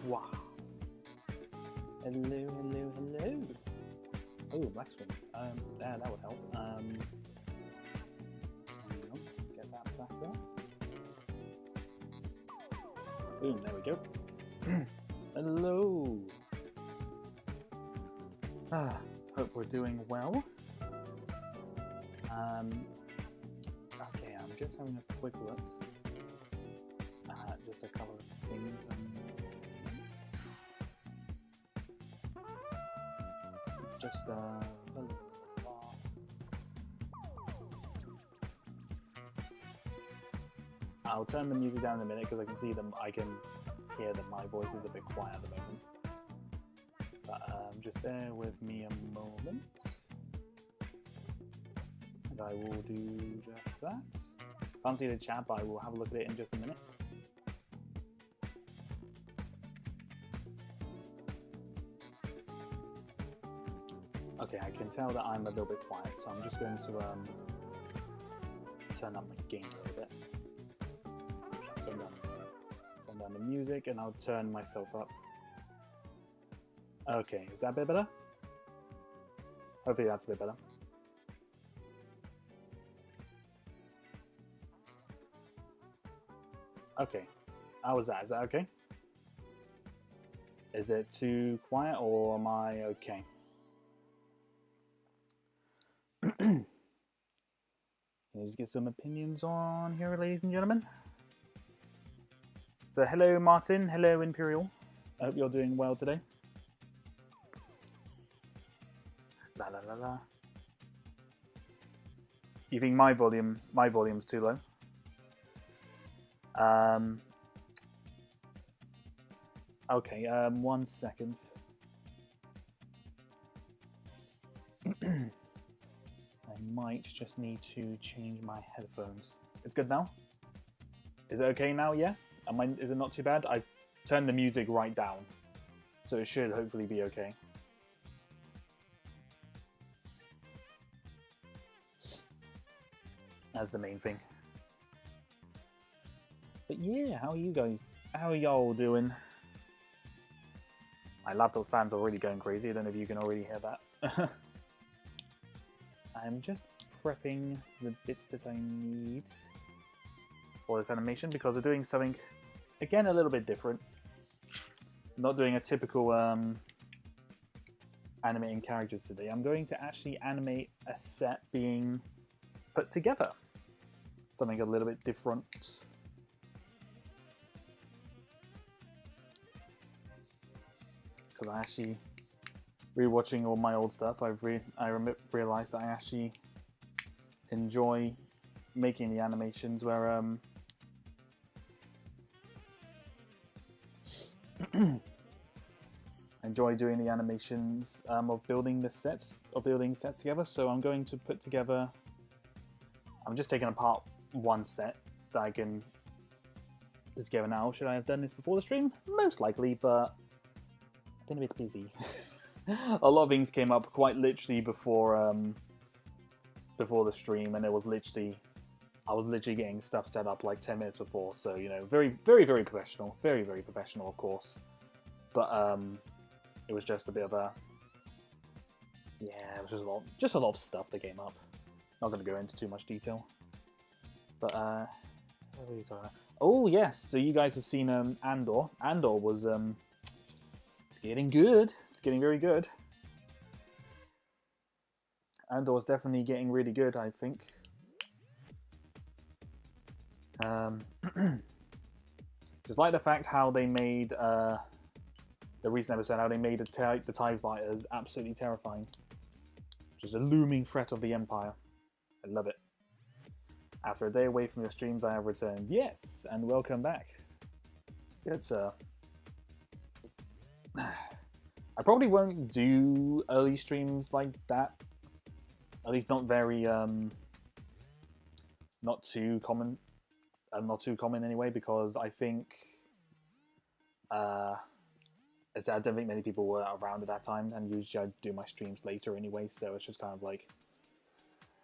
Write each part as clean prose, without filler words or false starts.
Wow. Hello, hello, hello. Oh, black swing. Yeah, that would help. Hang on, get that back there. Boom, there we go. Hello. Hope we're doing well. Okay, I'm just having a quick look at just a couple of things. I'll turn the music down in a minute because I can see them. I can hear that my voice is a bit quiet at the moment. But just bear with me a moment, and I will do just that. Can't see the chat, but I will have a look at it in just a minute. Okay, I can tell that I'm a little bit quiet, so I'm just going to turn up my gain a little bit. Turn down the music, and I'll turn myself up. Okay, is that a bit better? Hopefully that's a bit better. Okay, how was that? Is that okay? Is it too quiet, or am I okay? Let's get some opinions on here, ladies and gentlemen. So hello Martin, hello Imperial. I hope you're doing well today. La la la la. You think my volume's too low? Okay, 1 second. I might just need to change my headphones. It's good now? Is it okay now? Yeah? Is it not too bad? I turned the music right down, so it should hopefully be okay. That's the main thing. But yeah, how are you guys? How are y'all doing? My laptop's fan's already going crazy. I don't know if you can already hear that. I'm just prepping the bits that I need for this animation because we're doing something, again, a little bit different. I'm not doing a typical animating characters today. I'm going to actually animate a set being put together. Something a little bit different. Because I actually, rewatching all my old stuff, I realized I actually enjoy making the animations where I enjoy doing the animations of building the sets, together. So I'm going to put together. I'm just taking apart one set that I can put together now. Should I have done this before the stream? Most likely, but I've been a bit busy. A lot of things came up quite literally before the stream, and it was literally, I was literally getting stuff set up like 10 minutes before. So, you know, very, very, very professional, very, very professional, of course. But it was just a bit of a, yeah, it was just a lot of stuff that came up. Not going to go into too much detail. But what are we talking about? Oh yes, so you guys have seen Andor. Andor was it's getting good. It's getting very good. Andor's definitely getting really good, I think. Just like the fact how they made the recent episode, how they made the TIE fighters absolutely terrifying. Just a looming threat of the Empire. I love it. After a day away from your streams, I have returned. Yes, and welcome back. Good, sir. I probably won't do early streams like that. At least not very, not too common. Not too common anyway, because I think, I don't think many people were around at that time, and usually I do my streams later anyway, so it's just kind of like,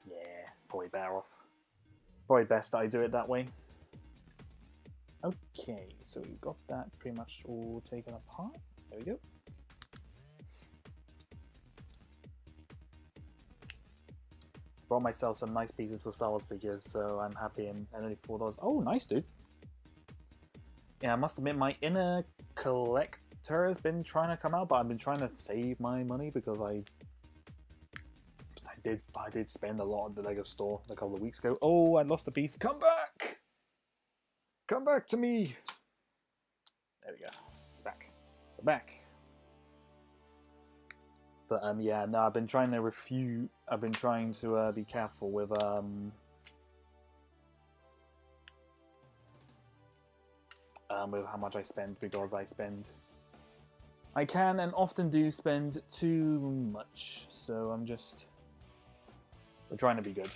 yeah, probably better off. Probably best I do it that way. Okay, so we've got that pretty much all taken apart. There we go. Brought myself some nice pieces for Star Wars figures, so I'm happy, and only $4. Oh, nice, dude. Yeah, I must admit, my inner collector has been trying to come out, but I've been trying to save my money because I did spend a lot at the Lego store a couple of weeks ago. Oh, I lost a piece. Come back! Come back to me! There we go. It's back. We're back. But yeah, no, I've been trying to refute. I've been trying to be careful with how much I spend, because I can and often do spend too much. So we're trying to be good.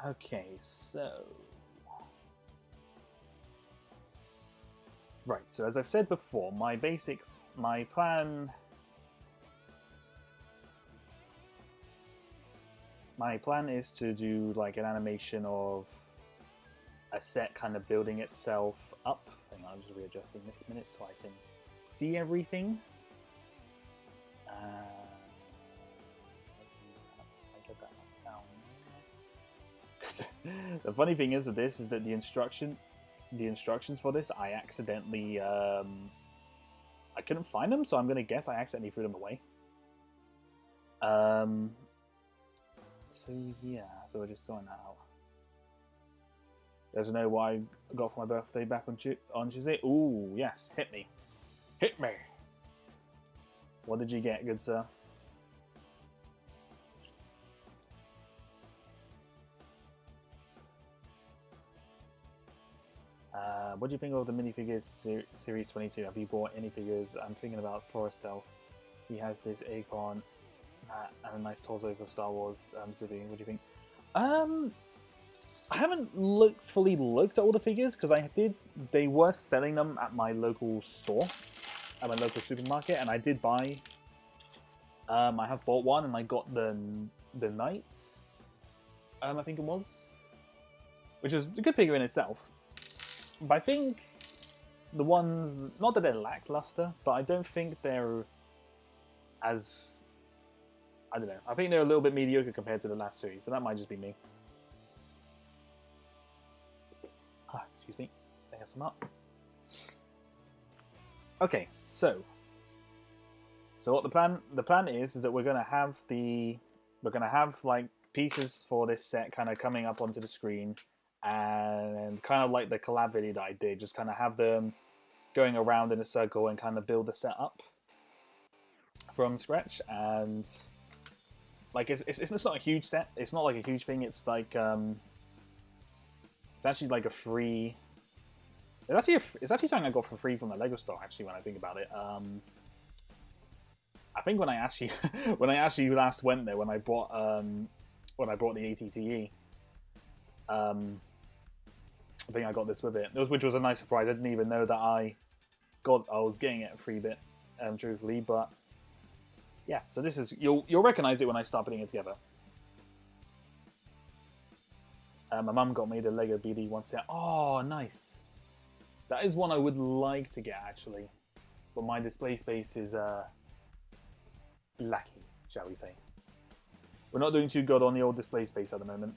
Okay, so right. So as I've said before, my plan is to do like an animation of a set kind of building itself up. Hang on, I'm just readjusting this minute so I can see everything. I get that down. The funny thing is with this is that the instructions for this, I accidentally I couldn't find them, so I'm gonna guess I accidentally threw them away. So yeah, so we're just sorting that out. Doesn't know what I got for my birthday back on Tuesday. Ooh, yes, hit me. Hit me! What did you get, good sir? What do you think of the minifigures Series 22? Have you bought any figures? I'm thinking about Forrest Elf. He has this acorn and a nice torso for Star Wars. Zippy, what do you think? I haven't fully looked at all the figures because they were selling them at my local store, at my local supermarket, and I did buy. I have bought one, and I got the Knight. I think it was, which is a good figure in itself. But I think the ones, not that they're lackluster, but I don't think they're as, I don't know. I think they're a little bit mediocre compared to the last series, but that might just be me. Excuse me. There's some up. Okay, so what the plan is that we're gonna have like pieces for this set kind of coming up onto the screen, and kind of like the collab video that I did, just kind of have them going around in a circle and kind of build the set up from scratch. And like it's not a huge set. It's not like a huge thing. It's like it's actually like a free. It's actually something I got for free from the Lego store. Actually, when I think about it, I think when I actually last went there, when I bought the ATTE, I think I got this with it, which was a nice surprise. I didn't even know that I was getting it a free bit, truthfully. But yeah, so this is you'll recognize it when I start putting it together. My mum got me the Lego BD one set. Oh, nice. That is one I would like to get, actually. But my display space is lacking, shall we say. We're not doing too good on the old display space at the moment.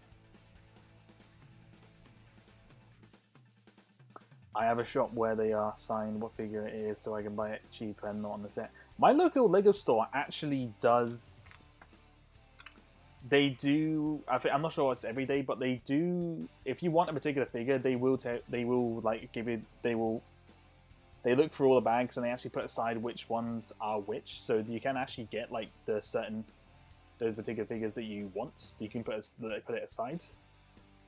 I have a shop where they are signed what figure it is so I can buy it cheaper and not on the set. My local Lego store actually does. They do. I'm not sure it's every day, but they do. If you want a particular figure, they will like give it. They look through all the bags and they actually put aside which ones are which, so you can actually get like those particular figures that you want. You can put it aside,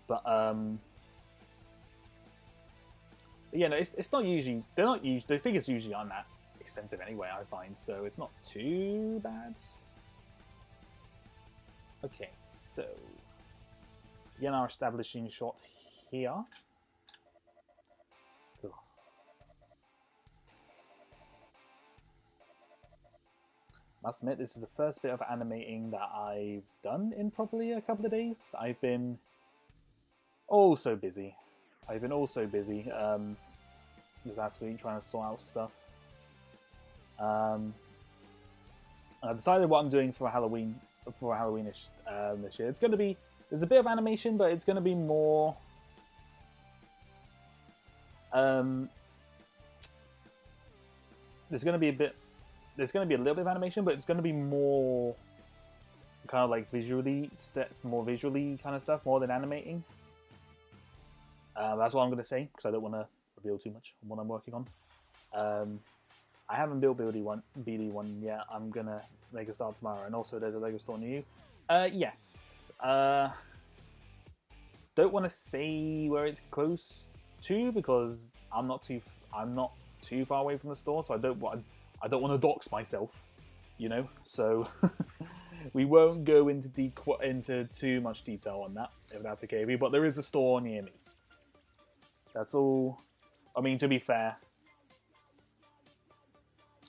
but yeah, no, it's not usually. They're not usually. The figures usually aren't that expensive anyway, I find, so it's not too bad. Okay, so again, our establishing shot here. Cool. Must admit, this is the first bit of animating that I've done in probably a couple of days. I've been so busy. I've been also busy this last week trying to sort out stuff. I decided what I'm doing for Halloween Halloweenish this year. It's going to be, there's a bit of animation, but it's going to be more. There's going to be a little bit of animation, but it's going to be more kind of like more visually kind of stuff, more than animating. That's what I'm going to say, because I don't want to reveal too much on what I'm working on. I haven't built BD one yet. I'm going to make a start tomorrow, and also there's a Lego store near you. Yes. Don't want to say where it's close to, because I'm not too far away from the store, so I don't want to dox myself, you know. So we won't go into too much detail on that, if that's okay with you. But there is a store near me. That's all. I mean, to be fair,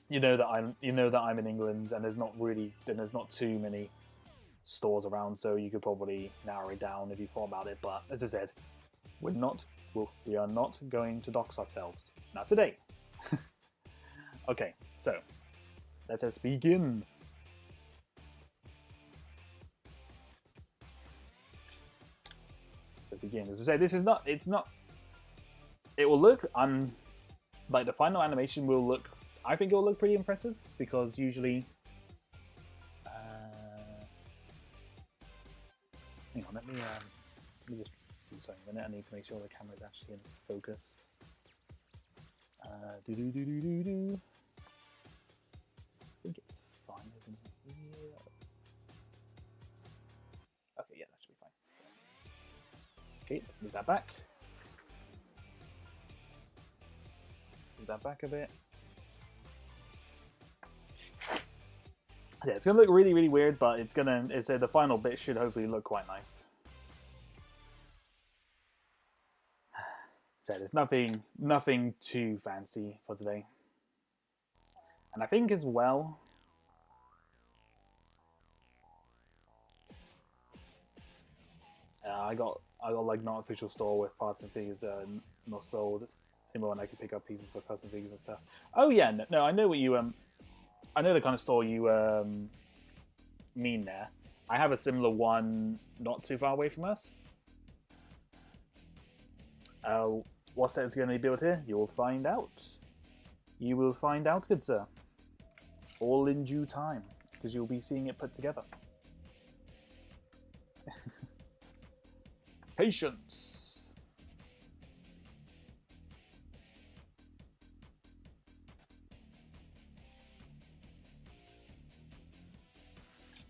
you know that I'm in England, and there's not too many stores around, so you could probably narrow it down if you thought about it. But as I said, we are not going to dox ourselves. Not today. Okay, so let us begin. So begin. As I say, it will look, like the final animation will look, I think it will look pretty impressive, because usually, hang on, let me just do something a minute. I need to make sure the camera is actually in focus. I think it's fine, isn't it? Yeah. Okay, yeah, that should be fine. Okay, let's move that back. Move that back a bit. Yeah, it's gonna look really, really weird, but the final bit should hopefully look quite nice. So there's nothing too fancy for today. And I think as well, I got like not official store with parts and figures not sold. Anymore, and I can pick up pieces for custom figures and stuff. Oh yeah, no, I know what you I know the kind of store you mean there. I have a similar one not too far away from us. What set is going to be built here? You will find out. You will find out, good sir. All in due time, because you'll be seeing it put together. Patience.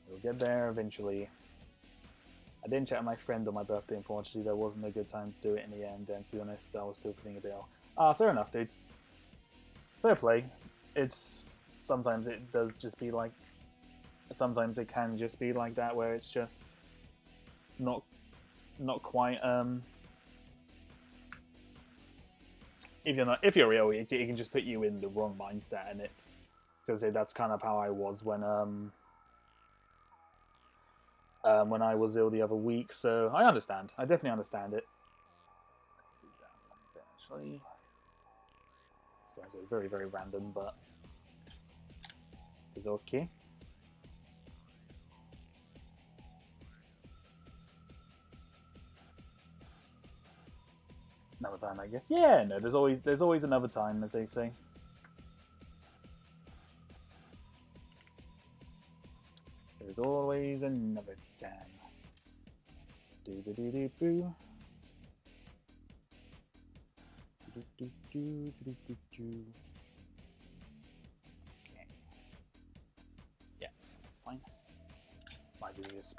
We'll get there eventually. I didn't chat with my friend on my birthday, unfortunately. There wasn't a good time to do it in the end, and to be honest, I was still feeling a bit ill. Fair enough, dude. Fair play. Sometimes it does just be like... Sometimes it can just be like that, where it's just not quite... If you're ill, it can just put you in the wrong mindset, and it's... To say that's kind of how I was when I was ill the other week, so I understand. I definitely understand it. Actually, it's going to be very, very random, but it's okay. Another time, I guess. Yeah, no, there's always another time, as they say. There's always another time. Do do do do boo. Do do do do do do. Okay. Yeah, that's fine. Might be just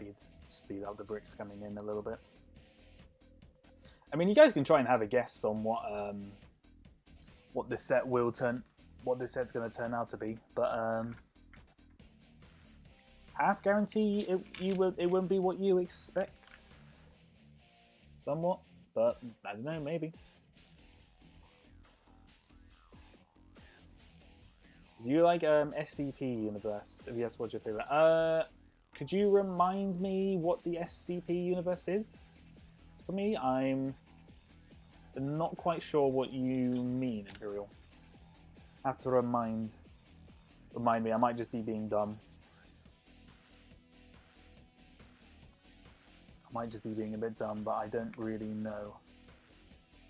speed up the bricks coming in a little bit. I mean, you guys can try and have a guess on what this set's going to turn out to be, but half guarantee it won't be what you expect. Somewhat, but I don't know, maybe. Do you like SCP universe? If yes, what's your favorite? Could you remind me what the SCP universe is? For me, not quite sure what you mean, Imperial. Have to remind me. I might just be being dumb. I might just be being a bit dumb, but I don't really know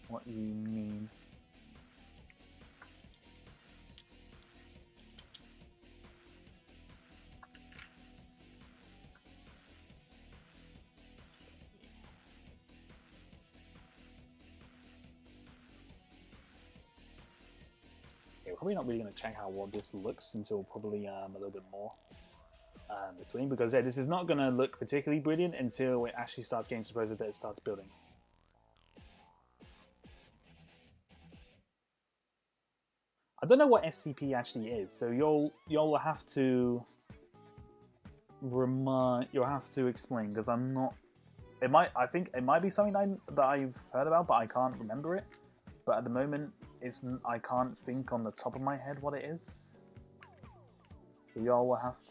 what you mean. Okay, we're probably not really going to check how well this looks until probably a little bit more between, because yeah, this is not going to look particularly brilliant until it actually starts getting supposed that it starts building. I don't know what SCP actually is, so you'll have to explain, because I'm not. I think it might be something that I've heard about, but I can't remember it. But at the moment, I can't think on the top of my head what it is. So y'all will have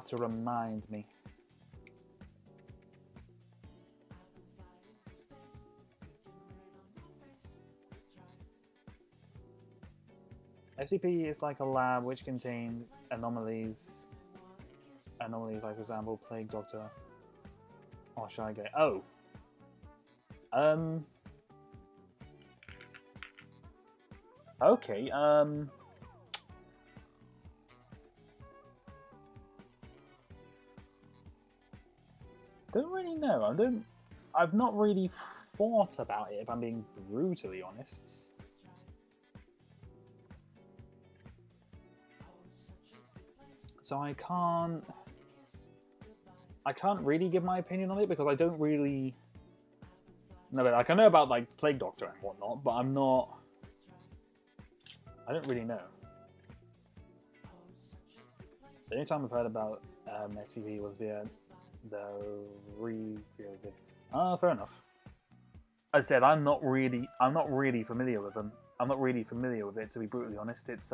to remind me. SCP is like a lab which contains anomalies. Anomalies like, for example, Plague Doctor or Shy Guy. Oh. Okay, don't really know. I've not really thought about it, if I'm being brutally honest. So I can't really give my opinion on it, because I don't really know. Like, I know about like Plague Doctor and whatnot, but I don't really know. The only time I've heard about SCP was via the review. Fair enough. As I said, I'm not really familiar with them. I'm not really familiar with it, to be brutally honest. It's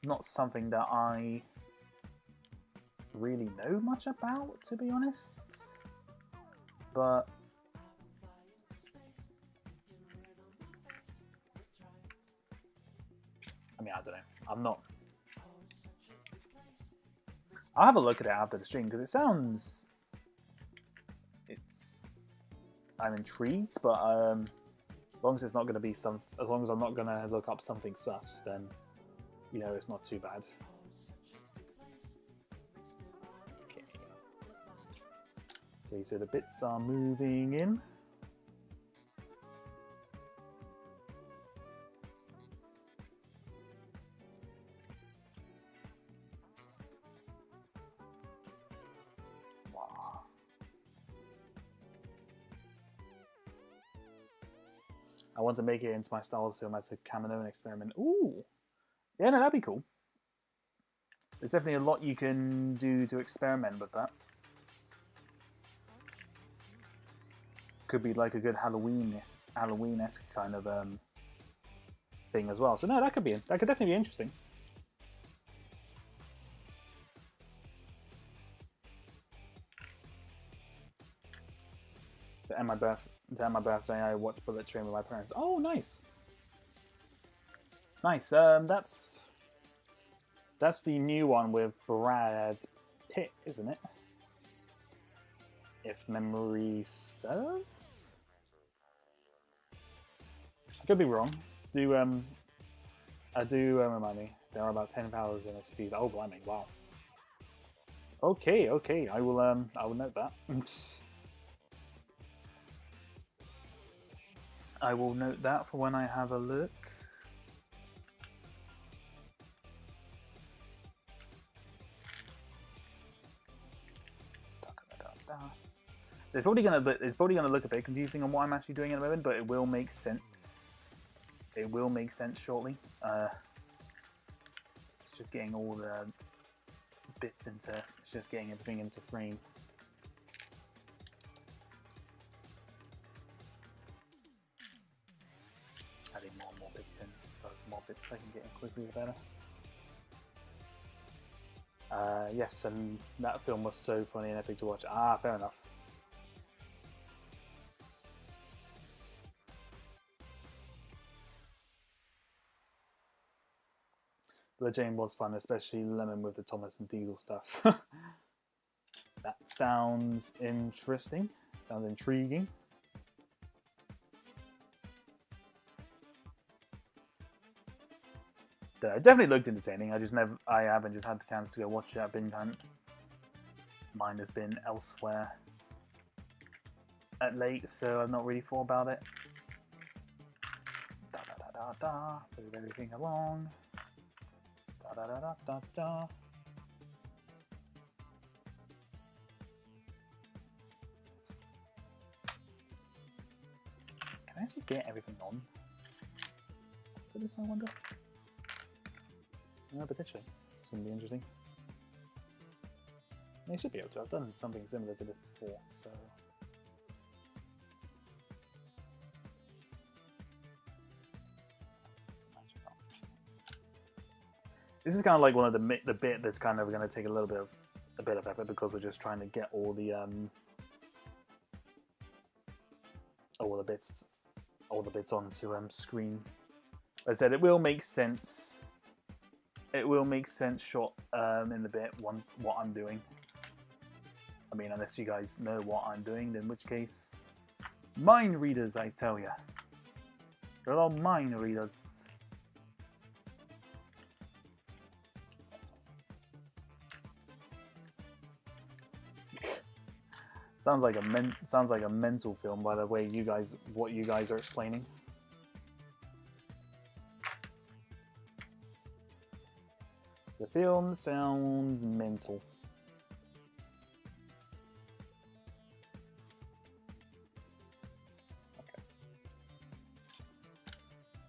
not something that I really know much about, to be honest. But I mean, I don't know. I'm not. I'll have a look at it after the stream, because it sounds. I'm intrigued, but as long as it's not going to be as long as I'm not going to look up something sus, then you know it's not too bad. Okay. Okay, so the bits are moving in. I want to make it into my Star Wars film as a Kaminoan experiment. Ooh! Yeah, no, that'd be cool. There's definitely a lot you can do to experiment with that. Could be like a good Halloween-esque kind of thing as well. So no, that could definitely be interesting. To end my birthday, I watched Bullet Train with my parents. Oh, nice. Nice. That's the new one with Brad Pitt, isn't it? If memory serves. I could be wrong. Remind me. There are about 10,000 SCPs. Oh, blimey! Wow. Okay. I will note that. I will note that for when I have a look. It's probably gonna look a bit confusing on what I'm actually doing at the moment, but it will make sense. It will make sense shortly. It's just getting all the bits into. It's just getting everything into frame. Adding more and more bits in. The more bits I can get in quickly, the better. Yes, and that film was so funny and epic to watch. Ah, fair enough. The game was fun, especially Lemon with the Thomas and Diesel stuff. That sounds interesting. Sounds intriguing. It definitely looked entertaining. I haven't just had the chance to go watch it. I've been mine has been elsewhere at late, so I've not really thought about it. Da da da da da. Move everything along. Da da da da da da. Can I actually get everything on to this, I wonder? No, potentially. It's going to be interesting. They should be able to. I've done something similar to this before, so... This is kind of like one of the bit that's kind of going to take a bit of effort, because we're just trying to get all the bits onto screen. As I said, it will make sense. It will make sense short in the bit what I'm doing. I mean, unless you guys know what I'm doing, in which case, mind readers, I tell ya. They're all mind readers. Sounds like a mental film by the way what you guys are explaining. The film sounds mental. Okay.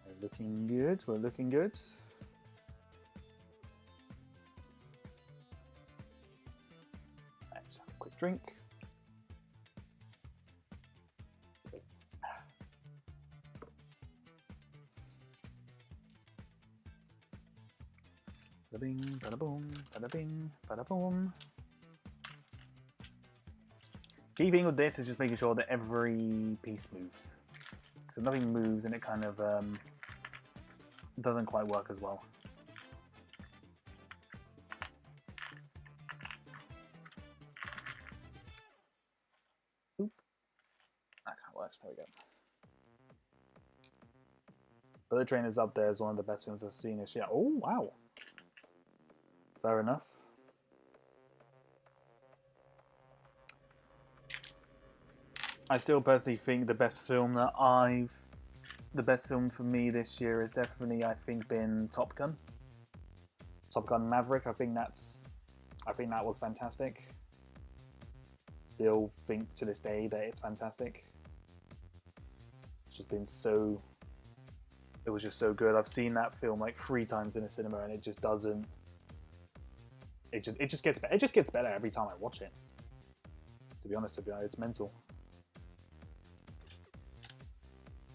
We're looking good. We're looking good. Let's have a quick drink. Bada bing, bada boom, bada bing, bada boom. Key thing with this is just making sure that every piece moves. So if nothing moves, and it kind of doesn't quite work as well. Oop. That kind of works. There we go. Bullet Train is up there as one of the best films I've seen this year. Oh wow. Fair enough. I still personally think the best film for me this year is definitely, I think, been Top Gun. Top Gun Maverick. I think that was fantastic. Still think to this day that it's fantastic. It's just been so. It was just so good. I've seen that film like 3 times in a cinema, and it just doesn't. It just gets better. It just gets better every time I watch it. To be honest with you, it's mental.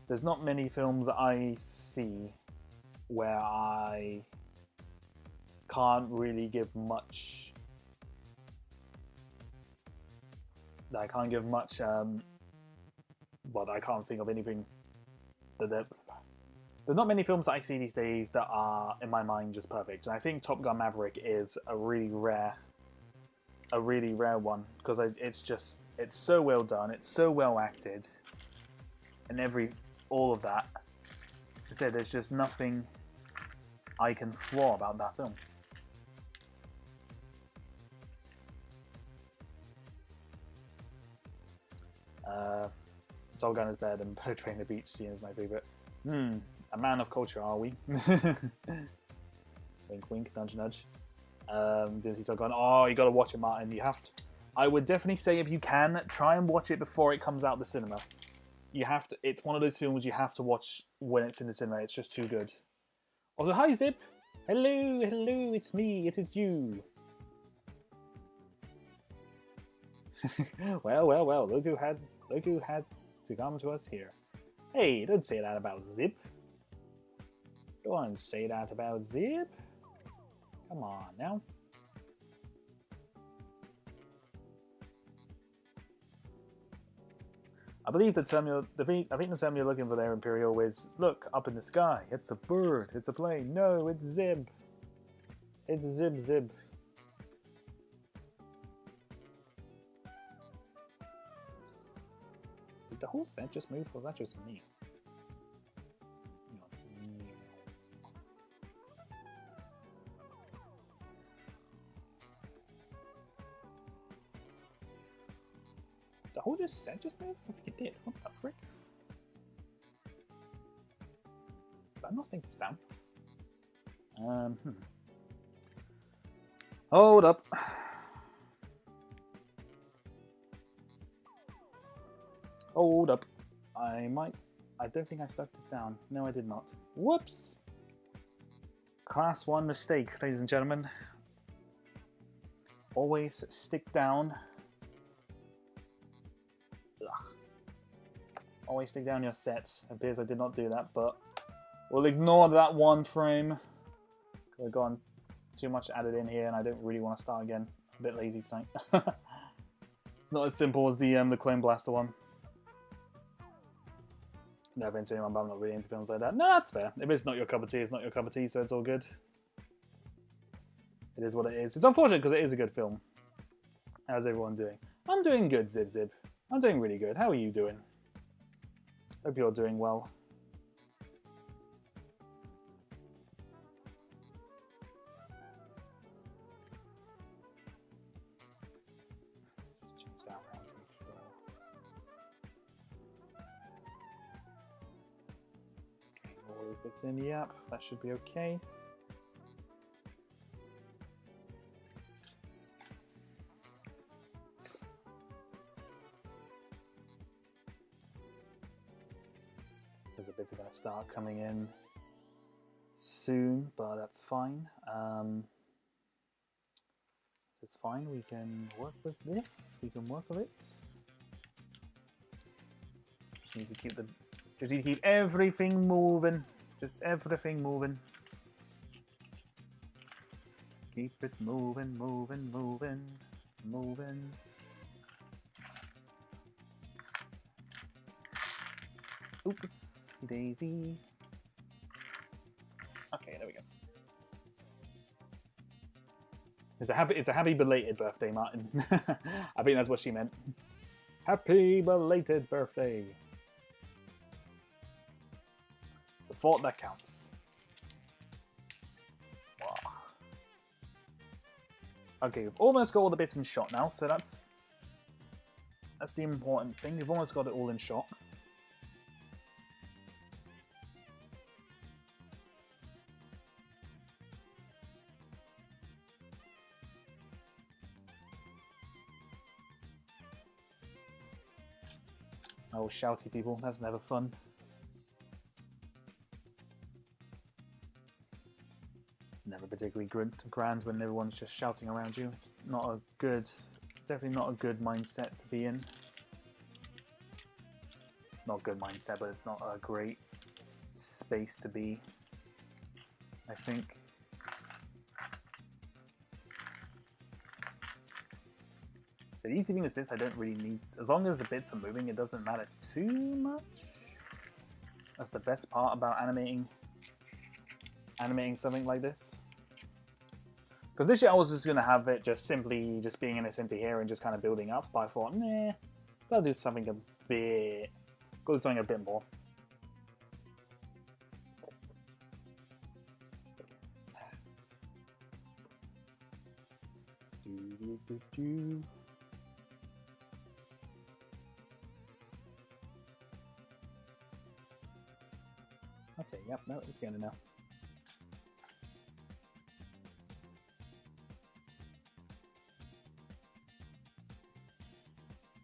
There's not many films that I see where I can't really give much. I can't give much. But I can't think of anything that. There's not many films that I see these days that are, in my mind, just perfect. And I think Top Gun Maverick is a really rare one, because it's so well done, it's so well acted, and all of that. I said, there's just nothing I can flaw about that film. Top Gun is better than Bullet Train the Beach Scene is my favorite. A man of culture, are we? Wink, wink, nudge, nudge. Didn't see Top Gun. Oh, you gotta watch it, Martin. You have to. I would definitely say, if you can, try and watch it before it comes out the cinema. You have to. It's one of those films you have to watch when it's in the cinema. It's just too good. Also, hi Zip. Hello, hello. It's me. It is you. Well. Look who had to come to us here. Hey, don't say that about Zip. Don't say that about Zip. Come on now. I believe the term I think the term you're looking for there, Imperial, is look up in the sky. It's a bird. It's a plane. No, it's Zip. It's Zib Zib. Did the whole set just move, or was that just me? The whole set just moved? I think it did. What the frick? Did I not think this down? Hold up. Hold up. I don't think I stuck this down. No, I did not. Whoops! Class 1 mistake, ladies and gentlemen. Always stick down. Always stick down your sets. It appears I did not do that, but we'll ignore that one frame. I've gone too much added in here, and I don't really want to start again. I'm a bit lazy tonight. It's not as simple as the Clone Blaster one. Never into anyone, but I'm not really into films like that. No, that's fair. If it's not your cup of tea, it's not your cup of tea, so it's all good. It is what it is. It's unfortunate because it is a good film. How's everyone doing? I'm doing good, Zib Zib. I'm doing really good. How are you doing? Hope you're doing well. Change that around to make sure. Okay, all the bits in the app. That should be okay. There's a bit going to start coming in soon, but that's fine. It's fine. We can work with this. We can work with it. Just need to keep everything moving. Just everything moving. Keep it moving, moving, moving, moving. Oops. Daisy. Okay, there we go. It's a happy belated birthday, Martin. I think that's what she meant. Happy belated birthday. The thought that counts. Wow. Okay, we've almost got all the bits in shot now, so that's the important thing. We've almost got it all in shot. Oh, shouty people, that's never fun. It's never particularly grand when everyone's just shouting around you. It's not a good, definitely not a good mindset to be in. Not a good mindset, but it's not a great space to be, I think. The easy thing is this, I don't really need, as long as the bits are moving, it doesn't matter too much. That's the best part about animating something like this. Because this year I was just going to have it just simply just being in a center here and just kind of building up, but I thought, nah, gotta do something a bit more. Okay, yep, no, it's going to now.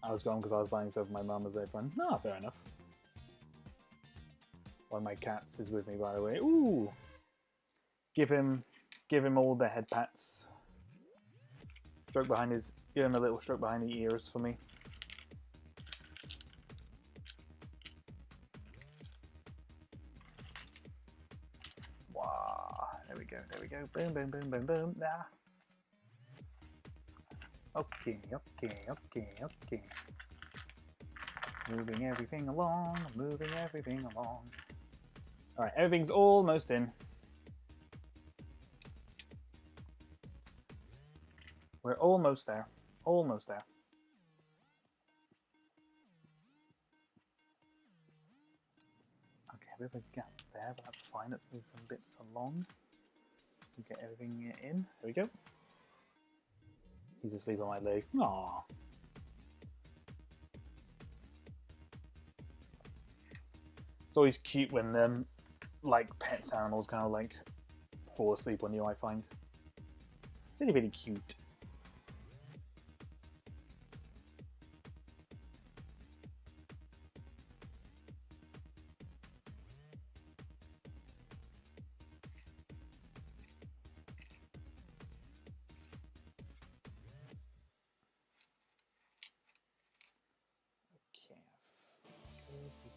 I was going because I was buying stuff for my mum as their friend. No, fair enough. One of my cats is with me, by the way. Ooh! Give him all the head pats. Stroke behind his, give him a little stroke behind the ears for me. Wow! There we go. There we go. Boom! Boom! Boom! Boom! Boom! Nah. Okay, okay, okay, okay. Moving everything along, moving everything along. Alright, everything's almost in. We're almost there. Almost there. Okay, a bit of a gap there, but that's fine. Let's move some bits along to get everything in. There we go. He's asleep on my leg. Aww. It's always cute when like pets animals kind of like fall asleep on you, I find. Really, really cute.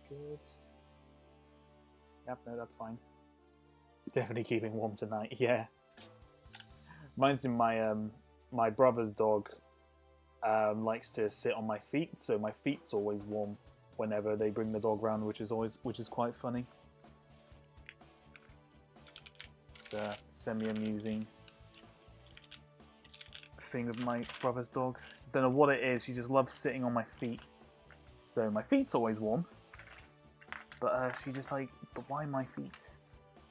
Good. Yep, no, that's fine. Definitely keeping warm tonight, yeah. Mine's in my brother's dog likes to sit on my feet, so my feet's always warm whenever they bring the dog around, which is quite funny. It's a semi-amusing thing with my brother's dog. Don't know what it is, she just loves sitting on my feet. So my feet's always warm. But she just like, but why my feet?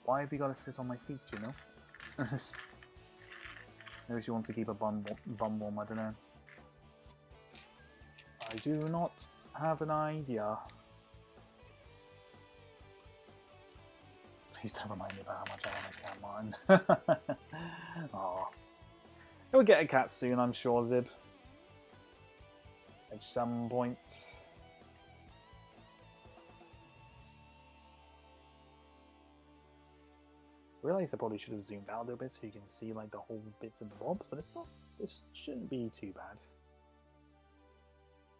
Why have you got to sit on my feet, you know? Maybe she wants to keep her bum warm, I don't know. I do not have an idea. Please don't remind me about how much I want a cat, man. Aww. We'll get a cat soon, I'm sure, Zib. At some point. I realised I probably should have zoomed out a little bit so you can see like the whole bits and bobs, but it's not. This shouldn't be too bad.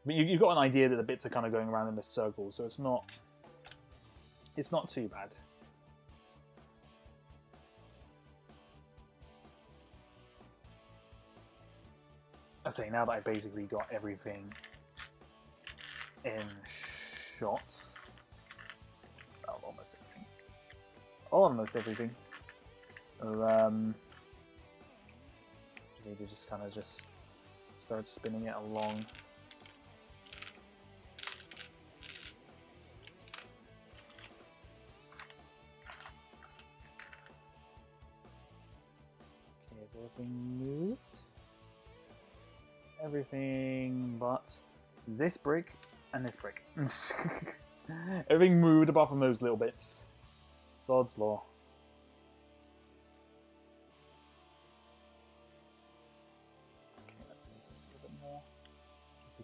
But you've got an idea that the bits are kind of going around in a circle, so it's not. It's not too bad. I say now that I basically got everything in shot. Well, almost everything. Almost everything. Need to just kind of just start spinning it along. Okay, is everything moved? Everything but this brick and this brick. Everything moved apart from those little bits. Sod's law.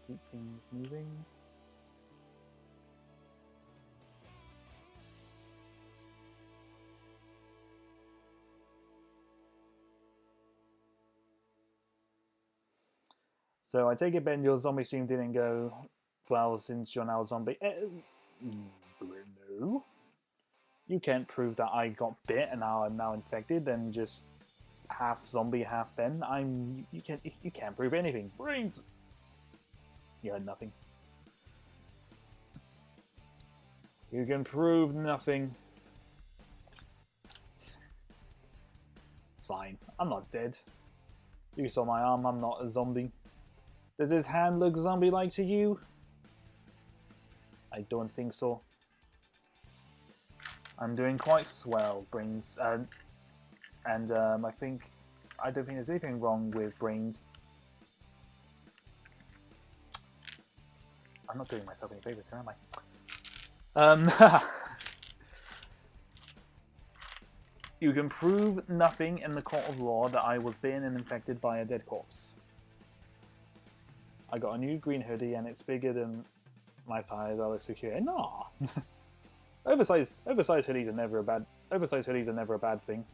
Keep things moving. So I take it, Ben, your zombie stream didn't go well since you're now a zombie. No. You can't prove that I got bit and now I'm now infected and just half zombie, half Ben. You can't prove anything. Brains. You had nothing. You can prove nothing. It's fine. I'm not dead. You saw my arm. I'm not a zombie. Does his hand look zombie-like to you? I don't think so. I'm doing quite swell, Brains. I don't think there's anything wrong with Brains. I'm not doing myself any favors here, am I? You can prove nothing in the court of law that I was bitten and infected by a dead corpse. I got a new green hoodie and it's bigger than my size. I look secure. Nah. Oversized hoodies are never a bad. Oversized hoodies are never a bad thing.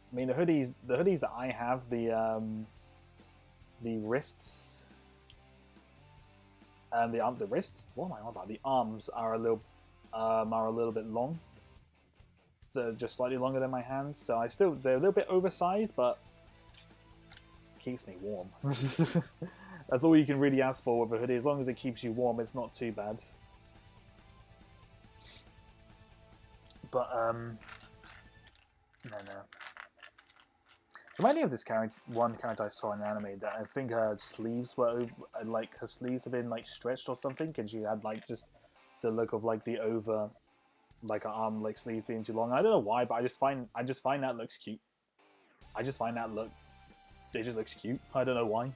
I mean, the hoodies that I have, the wrists and the wrists. What am I on about? The arms are a little bit long, so just slightly longer than my hands. So they're a little bit oversized, but keeps me warm. That's all you can really ask for with a hoodie. As long as it keeps you warm, it's not too bad. But no. Reminding me of this character, one character I saw in the anime that I think her sleeves were like her sleeves have been like stretched or something, and she had like just the look of like the over, like her arm like sleeves being too long. I don't know why, but I just find that looks cute. I just find that look, it just looks cute. I don't know why.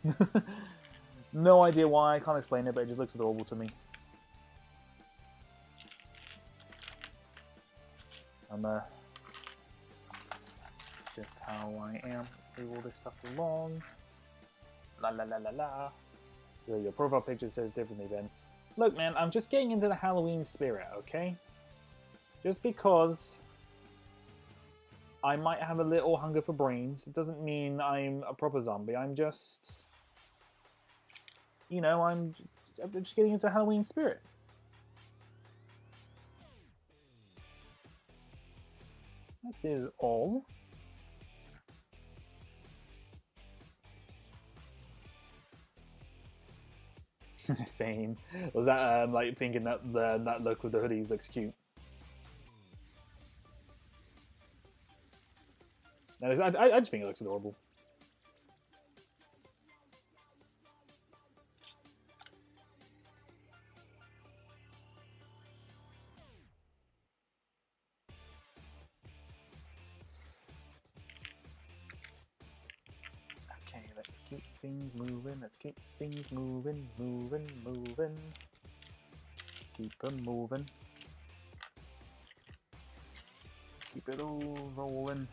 No idea why. I can't explain it, but it just looks adorable to me. I'm just how I am. Let's move all this stuff along. La la la la la. So your profile picture says differently then. Look, man, I'm just getting into the Halloween spirit, okay? Just because I might have a little hunger for brains, it doesn't mean I'm a proper zombie. I'm just, you know, I'm just getting into Halloween spirit. That is all. Same. Was that like thinking that that look with the hoodies looks cute? No, I just think it looks adorable. Okay, let's keep things moving. Let's keep things moving. Keep them moving. Keep it all rolling.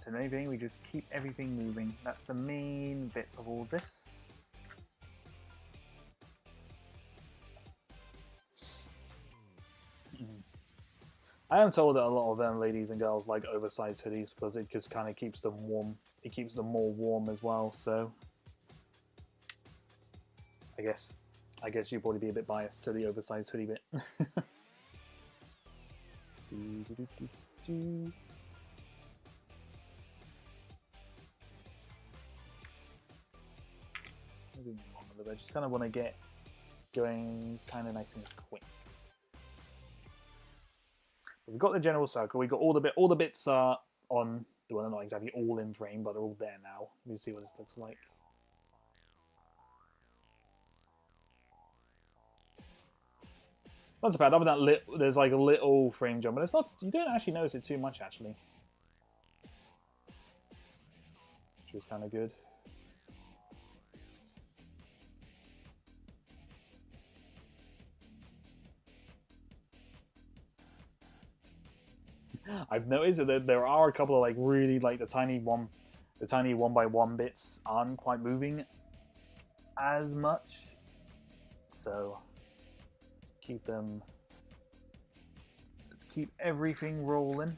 So anything, we just keep everything moving. That's the main bit of all this. I am told that a lot of them ladies and girls like oversized hoodies because it just kind of keeps them warm. It keeps them more warm as well. So I guess you'd probably be a bit biased to the oversized hoodie bit. I just kind of want to get going kind of nice and quick. We've got the general circle. We've got all the bits are on. Well, they're not exactly all in frame, but they're all there now. Let me see what this looks like. Not so bad. Other than that, there's like a little frame jump, but it's not. You don't actually notice it too much, actually, which is kind of good. I've noticed that there are a couple of like really like the tiny one by one bits aren't quite moving as much, so let's keep them. Let's keep everything rolling.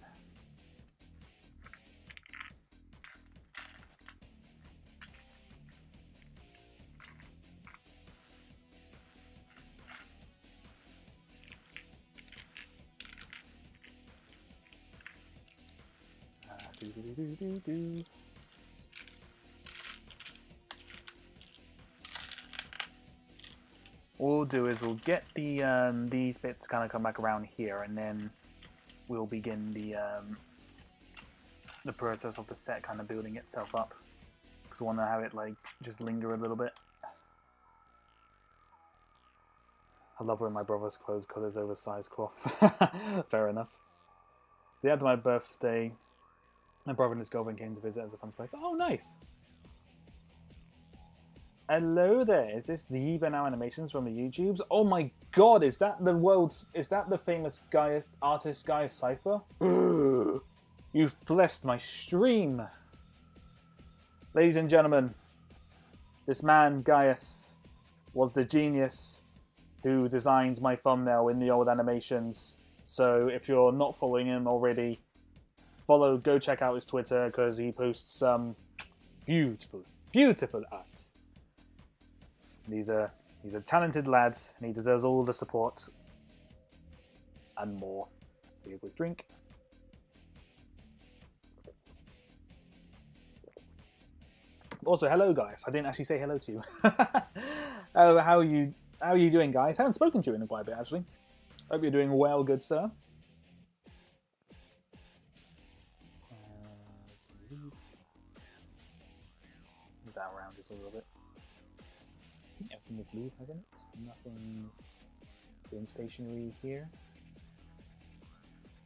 What we'll do is we'll get the these bits to kind of come back around here, and then we'll begin the process of the set kind of building itself up. Because we want to have it like just linger a little bit. I love wearing my brother's clothes because it's oversized cloth. Fair enough. The day after my birthday, my brother and his girlfriend came to visit as a fun space. Oh, nice! Hello there, is this the Now Animations from the YouTubes? Oh my god, is that the famous artist Gaius Cypher? You've blessed my stream! Ladies and gentlemen, this man, Gaius, was the genius who designed my thumbnail in the old animations. So if you're not following him already, go check out his Twitter because he posts some beautiful, beautiful art. He's a talented lad and he deserves all the support and more. Take a quick drink. Also, hello guys. I didn't actually say hello to you. How are you doing, guys? I haven't spoken to you in quite a bit actually. Hope you're doing well, good sir. Move that around just a little bit. I think everything is blue, hasn't it? Nothing's being stationary here.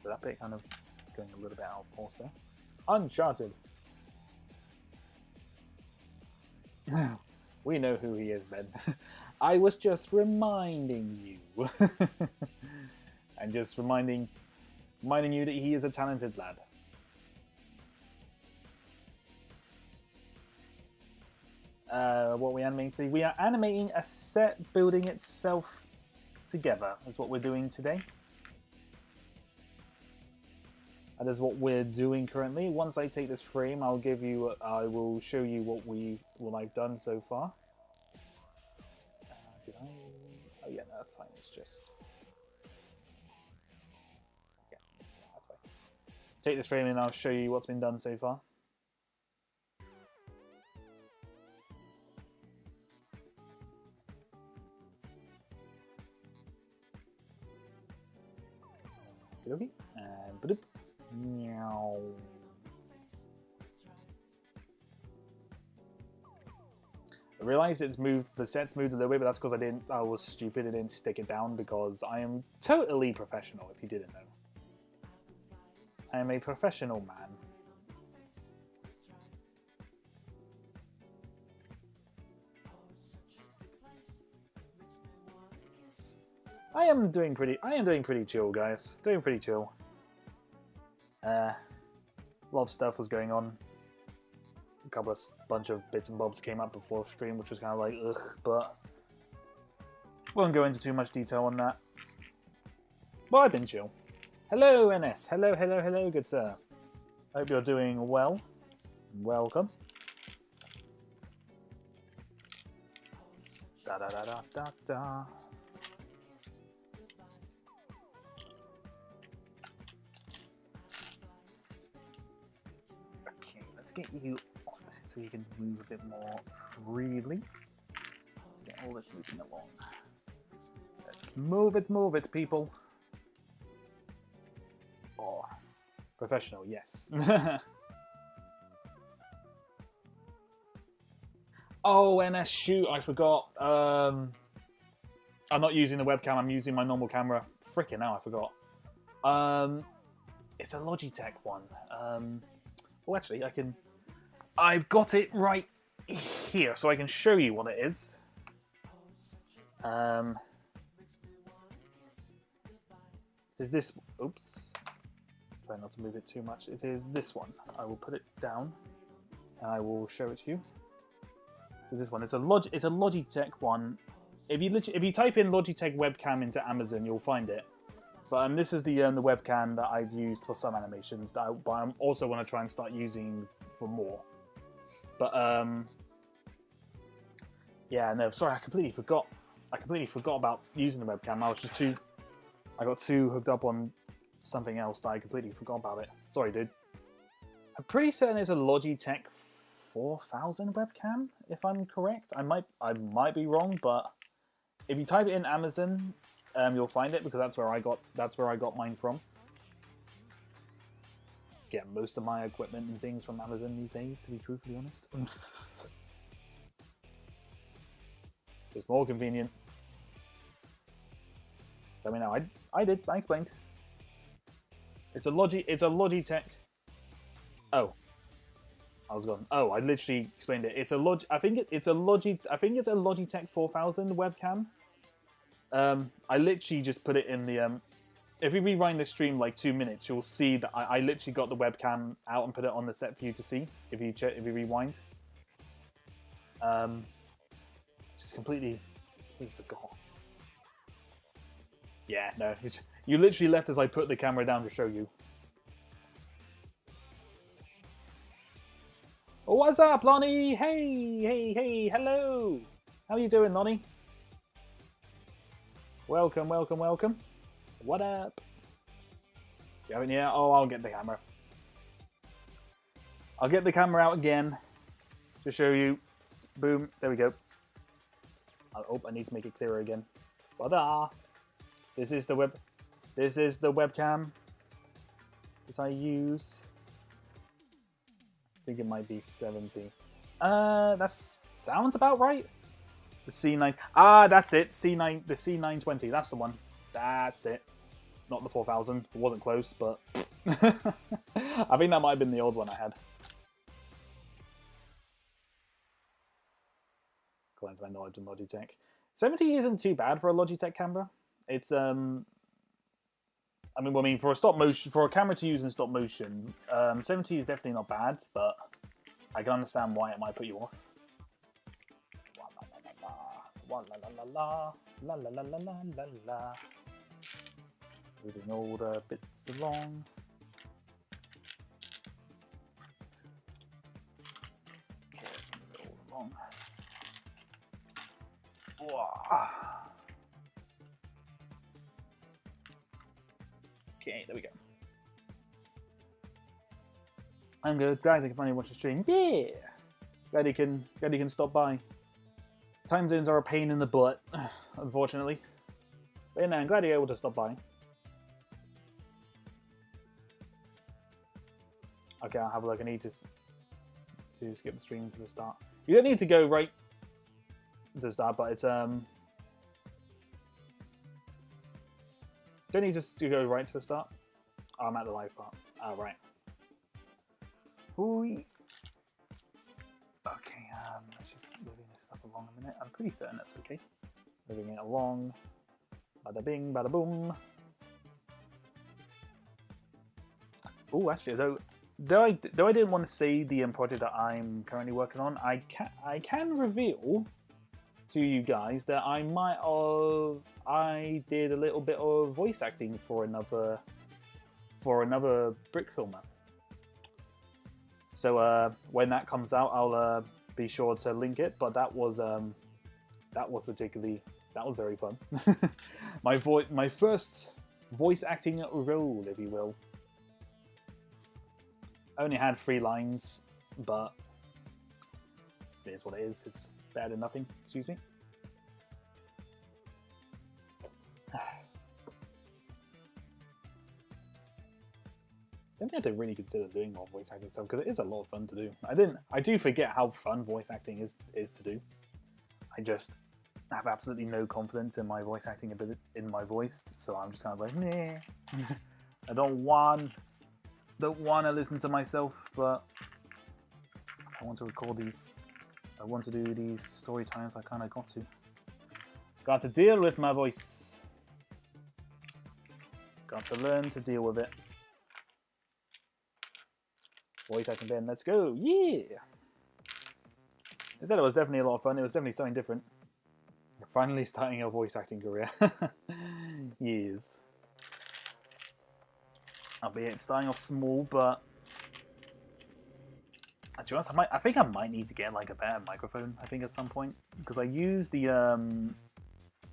So that bit kind of is going a little bit out of course there. Uncharted. We know who he is, Ben. I was just reminding you. And just reminding you that he is a talented lad. What are we animating today? We are animating a set building itself together, is what we're doing today. That is what we're doing currently. Once I take this frame, I will show you what I've done so far. Did I? Oh yeah, no, that's fine. It's just yeah, that's fine. Take this frame and I'll show you what's been done so far. Okay, and bloop. Meow. I realized it's moved, the set's moved a little bit, but that's because I was stupid, I didn't stick it down because I am totally professional, if you didn't know. I am a professional man. I am doing pretty chill, guys. Doing pretty chill. A lot of stuff was going on. Bunch of bits and bobs came up before stream, which was kind of like, ugh, but won't go into too much detail on that. But I've been chill. Hello, NS. Hello, hello, hello, good sir. Hope you're doing well. Welcome. Da da da da da da. Okay, let's get you off there so you can move a bit more freely. Let's get all this moving along. Let's move it, people. Oh, professional, yes. Oh, NS, shoot, I forgot. I'm not using the webcam, I'm using my normal camera. Freaking hell, I forgot. It's a Logitech one. Oh, actually, I've got it right here, so I can show you what it is. It is this, oops. Try not to move it too much. It is this one. I will put it down, and I will show it to you. So this one, it's a Logitech one. If you type in Logitech webcam into Amazon, you'll find it. But this is the webcam that I've used for some animations that I also want to try and start using for more. But yeah, no, sorry, I completely forgot about using the webcam. I got too hooked up on something else that I completely forgot about it. Sorry, dude. I'm pretty certain it's a Logitech 4000 webcam, if I'm correct. I might be wrong, but if you type it in Amazon, you'll find it because that's where I got mine from. Get most of my equipment and things from Amazon these days, to be truthfully honest. It's more convenient. I mean, no, I explained. It's a Logitech. Oh. I was gone. Oh, I literally explained it. It's a I think it's a Logitech 4000 webcam. I literally just put it in the if you rewind the stream like 2 minutes, you'll see that I literally got the webcam out and put it on the set for you to see if you rewind. Just completely forgot. Yeah, no, you literally left as I put the camera down to show you. Oh, what's up, Lonnie? Hey, hello. How you doing, Lonnie? Welcome. What up? You haven't yet? Oh, I'll get the camera. I'll get the camera out again to show you. Boom, there we go. Oh, I need to make it clearer again. Ta-da! This is the web. This is the webcam that I use. I think it might be 70. That sounds about right. The C9. Ah, that's it. C9. The C920. That's the one. That's it. Not the 4000. It wasn't close, but I think that might have been the old one I had. According to my knowledge in Logitech, 70 isn't too bad for a Logitech camera. It's I mean, for a stop motion, for a camera to use in stop motion, 70 is definitely not bad, but I can understand why it might put you off. La la la la la la la la la la la. Moving all the bits along. Okay, let's move it all along. Whoa. Okay, there we go. I'm good. Glad they can finally watch the stream. Yeah. Glad he can stop by. Time zones are a pain in the butt, unfortunately. But yeah, no, I'm glad you're able to stop by. Okay, I'll have a look. I need to skip the stream to the start. You don't need to go right to the start, but it's don't need to go right to the start. Oh, I'm at the live part. Oh, right. Hooey. Okay, let's just moving this stuff along a minute. I'm pretty certain that's okay. Moving it along. Bada bing, bada boom. Oh, actually, though I didn't want to say the project that I'm currently working on, I can reveal to you guys that I did a little bit of voice acting for another brick filmer. So when that comes out, I'll be sure to link it. But that was very fun. my first voice acting role, if you will. I only had 3 lines, but it is what it is. It's better than nothing. Excuse me. I have to really consider doing more voice acting stuff because it is a lot of fun to do. I do forget how fun voice acting is to do. I just have absolutely no confidence in my voice acting ability in my voice, so I'm just kind of like, nah. I don't want to listen to myself, but I want to record these. I want to do these story times. I kind of got to deal with my voice. Got to learn to deal with it. Voice acting Ben, let's go! Yeah! I said it was definitely a lot of fun. It was definitely something different. Finally starting a voice acting career. Yes. Albeit starting off small, but to be honest, I think I might need to get like a better microphone. I think at some point because I use the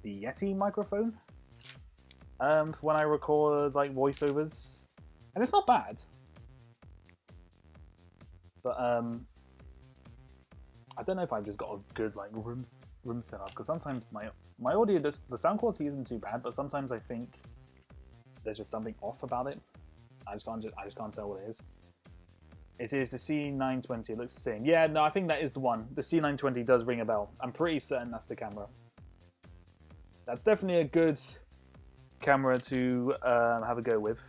Yeti microphone for when I record like voiceovers, and it's not bad. But I don't know if I've just got a good like room setup because sometimes my audio the sound quality isn't too bad, but sometimes I think there's just something off about it. I just can't tell what it is. It is the C920. It looks the same. Yeah, no, I think that is the one. The C920 does ring a bell. I'm pretty certain that's the camera. That's definitely a good camera to have a go with.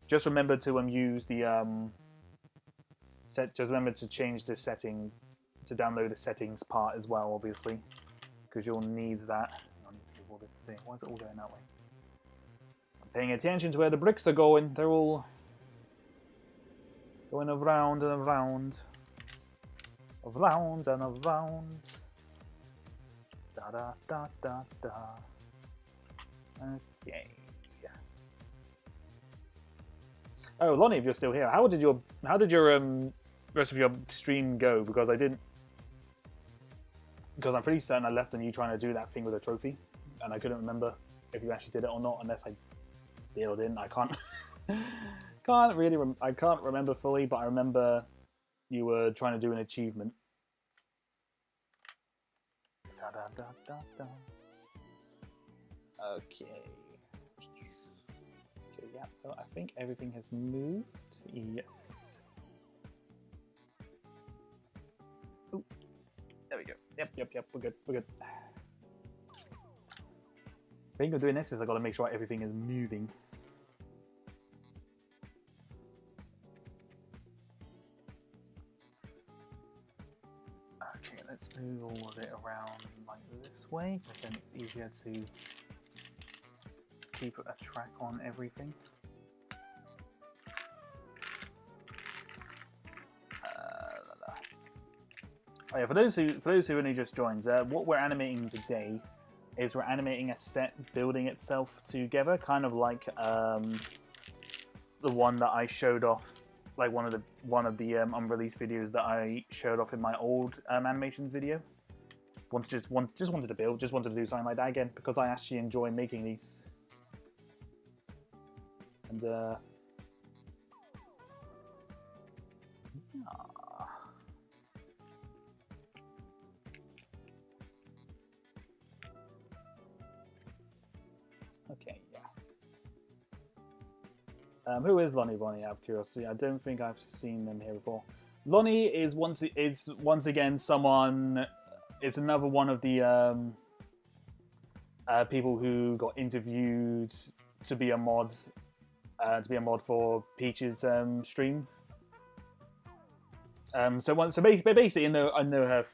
Just remember to use the just remember to change the setting to download the settings part as well, obviously, because you'll need that. I need to do all this thing. Why is it all going that way? I'm paying attention to where the bricks are going. They're all going around and around, around and around. Da da da da da. Okay. Oh, Lonnie, if you're still here, how did your rest of your stream go? Because I'm pretty certain I left on you trying to do that thing with a trophy, and I couldn't remember if you actually did it or not, unless I did or didn't. I can't I can't remember fully, but I remember you were trying to do an achievement. Da, da, da, da, da. Okay. Yeah, so I think everything has moved. Yes. Ooh, there we go. Yep, we're good, we're good. The thing of doing this is I've got to make sure everything is moving. Okay, let's move all of it around like this way, because then it's easier to keep a track on everything. Oh yeah, for those who only just joined, what we're animating today is we're animating a set building itself together, kind of like the one that I showed off, like one of the unreleased videos that I showed off in my old animations video. Just wanted to build, just wanted to do something like that again because I actually enjoy making these. And yeah. Okay, yeah. Who is Lonnie Bonnie? Out of curiosity, I don't think I've seen them here before. Lonnie is once again someone. It's another one of the people who got interviewed to be a mod, for Peach's stream. So basically, I know her.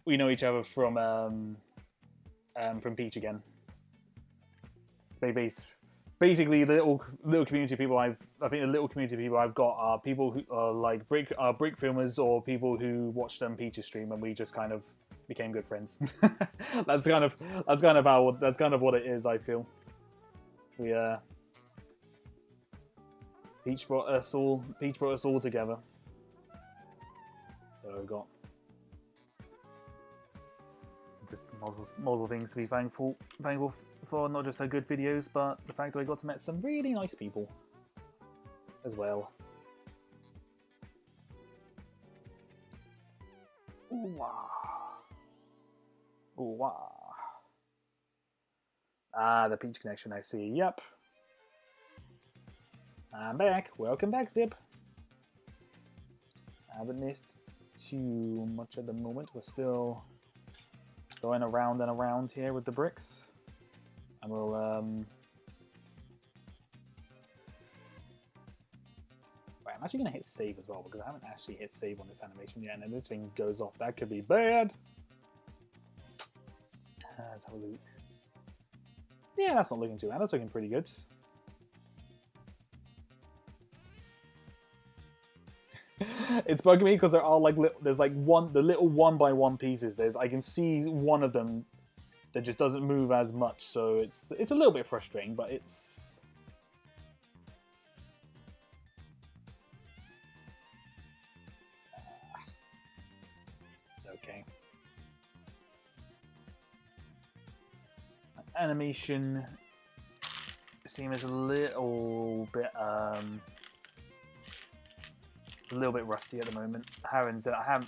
We know each other from Peach again. Basically, the little community of people I think the little community of people I've got are people who are like brick filmers or people who watched Peach's stream, and we just kind of became good friends. that's kind of what it is. I feel we Peach brought us all together. So I've got just multiple things to be thankful for, not just her good videos, but the fact that I got to meet some really nice people as well. Ooh, wow. Ooh, wow. Ah, the Peach connection, I see. Yep. I'm back. Welcome back, Zip. I haven't missed too much at the moment. We're still going around and around here with the bricks. And we'll right, I'm actually gonna hit save as well because I haven't actually hit save on this animation yet, and if this thing goes off, that could be bad. Let's have a look. Yeah, that's not looking too bad. That's looking pretty good. It's bugging me because there are like there's like the little 1x1 pieces. I can see one of them that just doesn't move as much, so it's a little bit frustrating, but it's okay. Animation seems a little bit rusty at the moment. I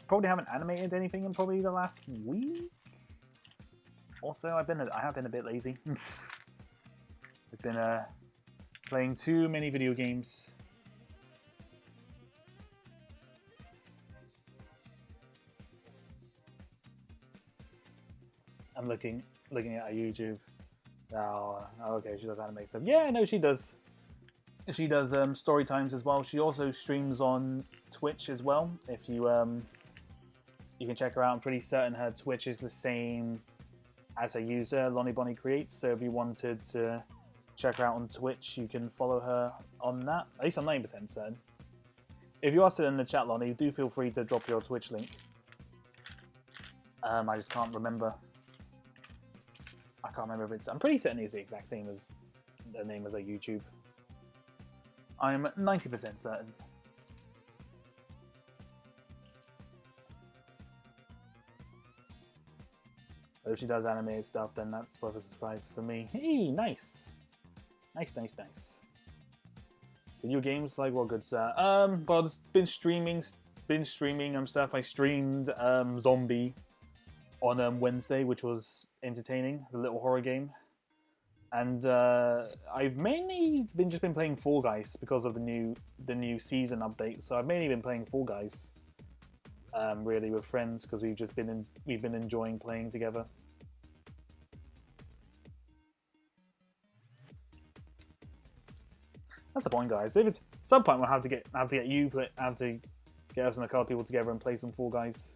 probably haven't animated anything in probably the last week. Also, I have been a bit lazy. I've been playing too many video games. I'm looking at her YouTube. Oh, okay, she does animate stuff. Yeah, no, she does. She does story times as well. She also streams on Twitch as well. If you you can check her out. I'm pretty certain her Twitch is the same as her user, Lonnie Bonnie Creates. So if you wanted to check her out on Twitch, you can follow her on that. At least I'm 90% certain. If you are still in the chat, Lonnie, do feel free to drop your Twitch link. I just can't remember. I can't remember if it's... I'm pretty certain it's the exact same as the name as her YouTube. I'm 90% certain. If she does animated stuff, then that's worth a subscribe for me. Hey, nice. Nice. Video games, like what good, sir? But I've been streaming stuff. I streamed Zombie on Wednesday, which was entertaining, the little horror game. And I've mainly just been playing Fall Guys because of the new season update. So I've mainly been playing Fall Guys, really with friends, because we've been enjoying playing together. That's the point, guys. At some point we'll have to get us and a couple of people together and play some Fall Guys.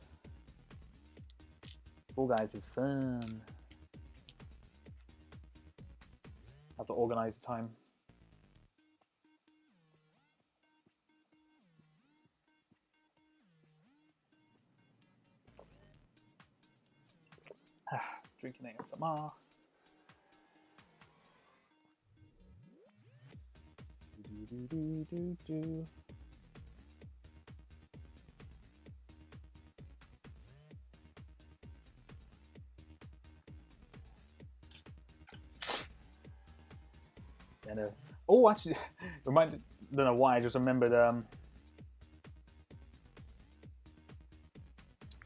Fall Guys is fun. Have to organise the time. Drinking ASMR. Yeah, no. Oh, actually, don't know why. I just remembered.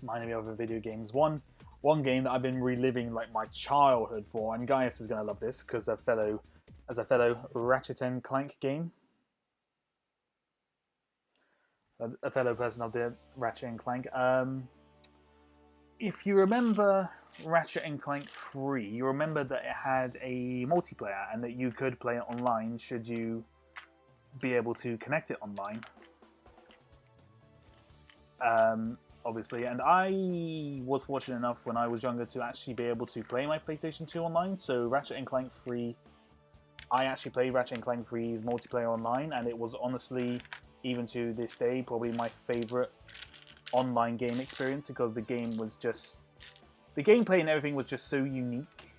Reminding me of other video games. One game that I've been reliving like my childhood for, and Gaius is gonna love this because as a fellow Ratchet and Clank game. A fellow person of the Ratchet and Clank. If you remember Ratchet and Clank 3, you remember that it had a multiplayer and that you could play it online should you be able to connect it online. Obviously, and I was fortunate enough when I was younger to actually be able to play my PlayStation 2 online. So Ratchet and Clank 3, I actually played Ratchet and Clank 3's multiplayer online, and it was honestly, even to this day, probably my favorite online game experience because the game was just, the gameplay and everything was just so unique,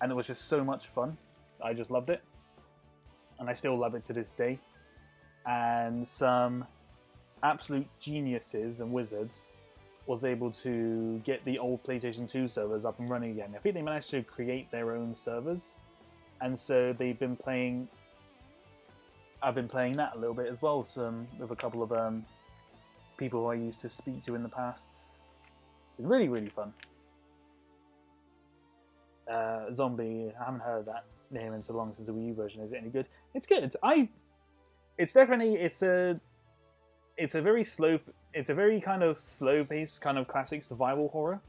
and it was just so much fun. I just loved it, and I still love it to this day. And some absolute geniuses and wizards was able to get the old PlayStation 2 servers up and running again. I think they managed to create their own servers, and so they've been playing. I've been playing that a little bit as well, with a couple of people who I used to speak to in the past. It's really, really fun. Zombie, I haven't heard that name in so long since the Wii U version. Is it any good? It's good. It's a very kind of slow-paced, kind of classic survival horror.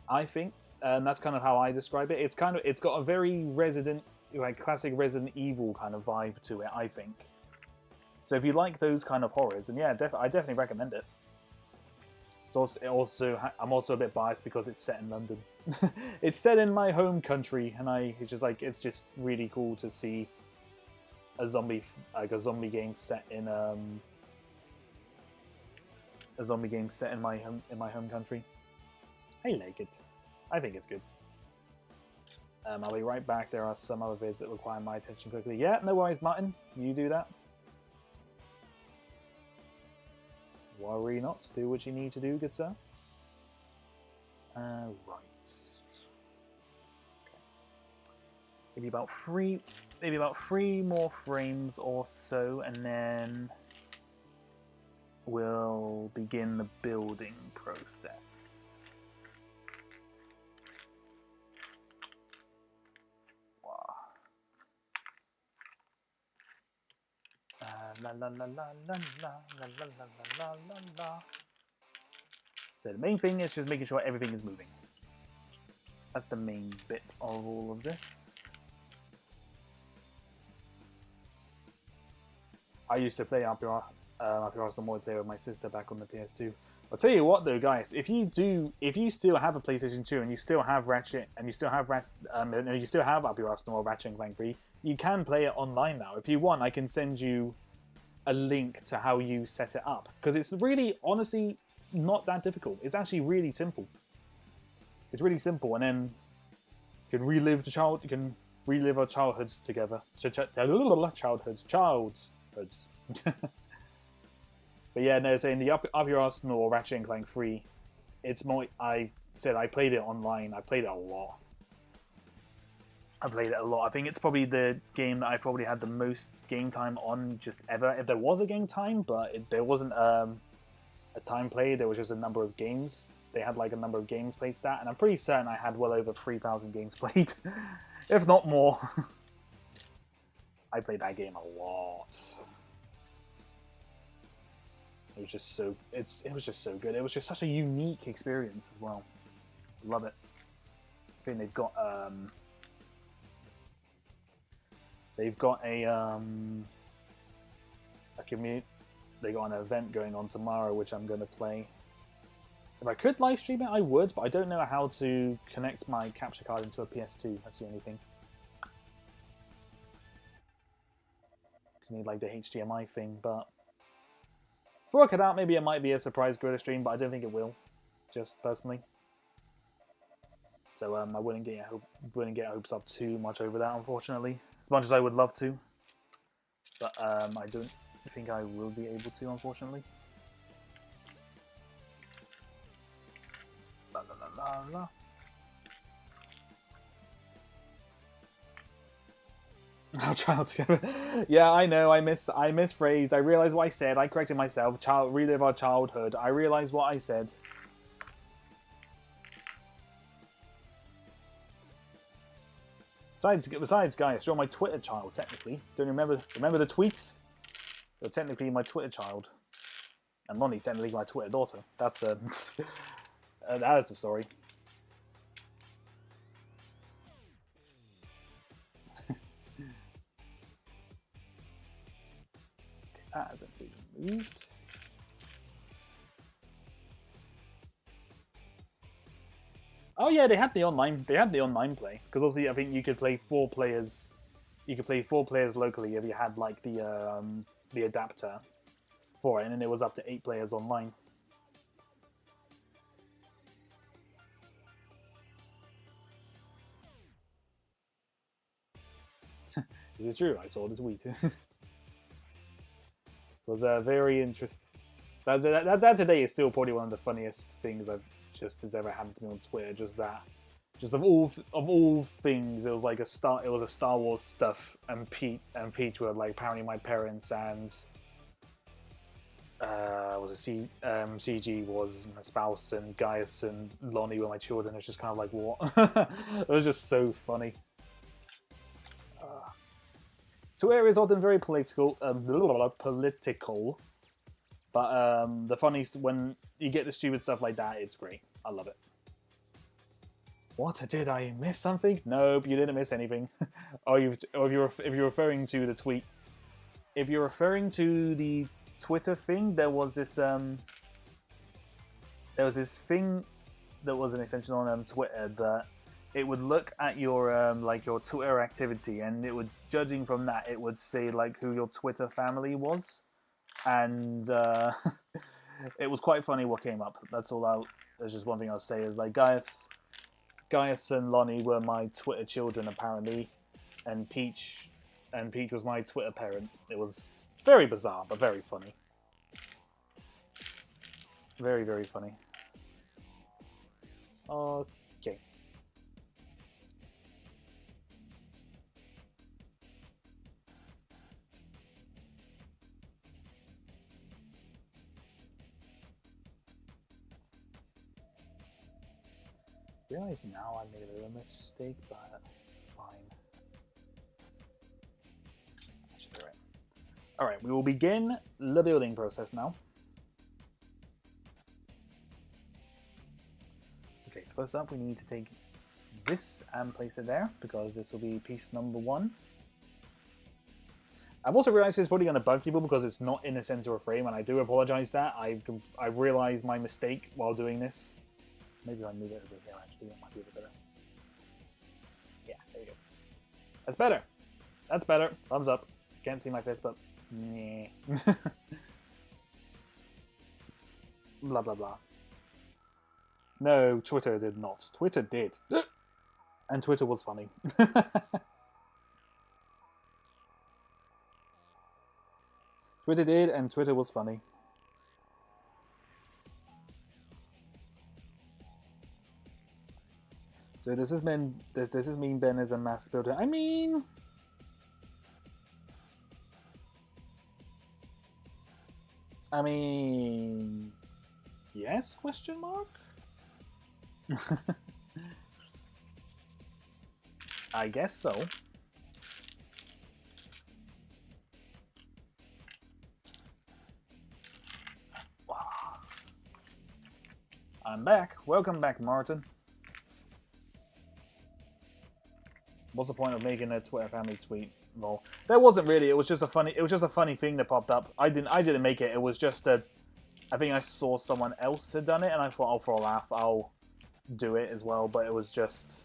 I think, and that's kind of how I describe it. It's got a very classic Resident Evil kind of vibe to it, I think. So if you like those kind of horrors, then yeah, I definitely recommend it. I'm also a bit biased because it's set in London. It's set in my home country, and it's just really cool to see a zombie game set in my home country. I like it. I think it's good. I'll be right back. There are some other vids that require my attention quickly. Yeah, no worries, Martin. You do that. Worry not. Do what you need to do, good sir. Right. Okay. Maybe about three more frames or so, and then we'll begin the building process. La la la la la la la la la la la. So the main thing is just making sure everything is moving. That's the main bit of all of this. I used to play AreaLight multiplayer with my sister back on the PS2. I'll tell you what though, guys, if you still have a PlayStation 2 and you still have Ratchet and you still have AreaLight or Ratchet and Clank 3, you can play it online now. If you want, I can send you a link to how you set it up, because it's really, honestly, not that difficult. It's actually really simple. It's really simple, and then you can relive our childhoods together. Childhoods. But yeah, no, saying the Up Your Arsenal or Ratchet and Clank 3, it's more. I played it online. I played it a lot. I think it's probably the game that I probably had the most game time on just ever. If there was a game time, but there wasn't a time played, there was just a number of games. They had like a number of games played stat, and I'm pretty certain I had well over 3,000 games played. if not more. I played that game a lot. It was just so it was just so good. It was just such a unique experience as well. Love it. I think they've got a community. They got an event going on tomorrow, which I'm going to play. If I could live stream it, I would, but I don't know how to connect my capture card into a PS2. That's the only thing. You need like the HDMI thing, but if I work it out, maybe it might be a surprise Gorilla stream, but I don't think it will, just personally. So I wouldn't get hopes up too much over that, unfortunately. As much as I would love to, but I don't think I will be able to, unfortunately. La la la la la. Our child together. Yeah, I know. I misphrased. I realized what I said. I corrected myself. Relive our childhood. I realized what I said. Besides, guys, you're my Twitter child technically. Don't you remember the tweets? You're technically my Twitter child, and Lonnie's technically my Twitter daughter. That's that's a story. That hasn't been moved. Oh yeah, they had the online play, because obviously I think you could play 4 players. You could play 4 players locally if you had like the adapter for it, and then it was up to 8 players online. It is true. I saw the tweet. It was very interesting. That today is still probably one of the funniest things I've has ever happened to me on Twitter. Just of all things, it was like a Star Wars stuff, and Peach were like apparently my parents, and CG was my spouse, and Gaius and Lonnie were my children. It's just kind of like what? It was just so funny. Twitter is often very political, but the funny when you get the stupid stuff like that, it's great. I love it. What, did I miss something? Nope, you didn't miss anything. If you're referring to the tweet, if you're referring to the Twitter thing, there was this thing that was an extension on Twitter that it would look at your like your Twitter activity, and it would, judging from that, it would say like who your Twitter family was, and it was quite funny what came up. There's just one thing I'll say is like Gaius and Lonnie were my Twitter children apparently, and Peach was my Twitter parent. It was very bizarre, but very funny. Very, very funny. Okay. I realize now I made a little mistake, but it's fine. That should be right. Alright, we will begin the building process now. Okay, so first up we need to take this and place it there, because this will be piece number 1. I've also realized it's probably going to bug people because it's not in the center of frame, and I do apologize that. I realized my mistake while doing this. Maybe if I move it over here, actually, it might be a bit better. Yeah, there you go. That's better. That's better. Thumbs up. Can't see my face, but meh. Blah, blah, blah. No, Twitter did not. Twitter did. And Twitter was funny. Twitter did, and Twitter was funny. So does this mean Ben is a mass builder? I mean, yes? Question mark. I guess so. I'm back. Welcome back, Martin. What's the point of making a Twitter family tweet? Well, there wasn't really. It was just a funny thing that popped up. I didn't make it. It was just a. I think I saw someone else had done it, and I thought, oh, for a laugh, I'll do it as well. But it was just.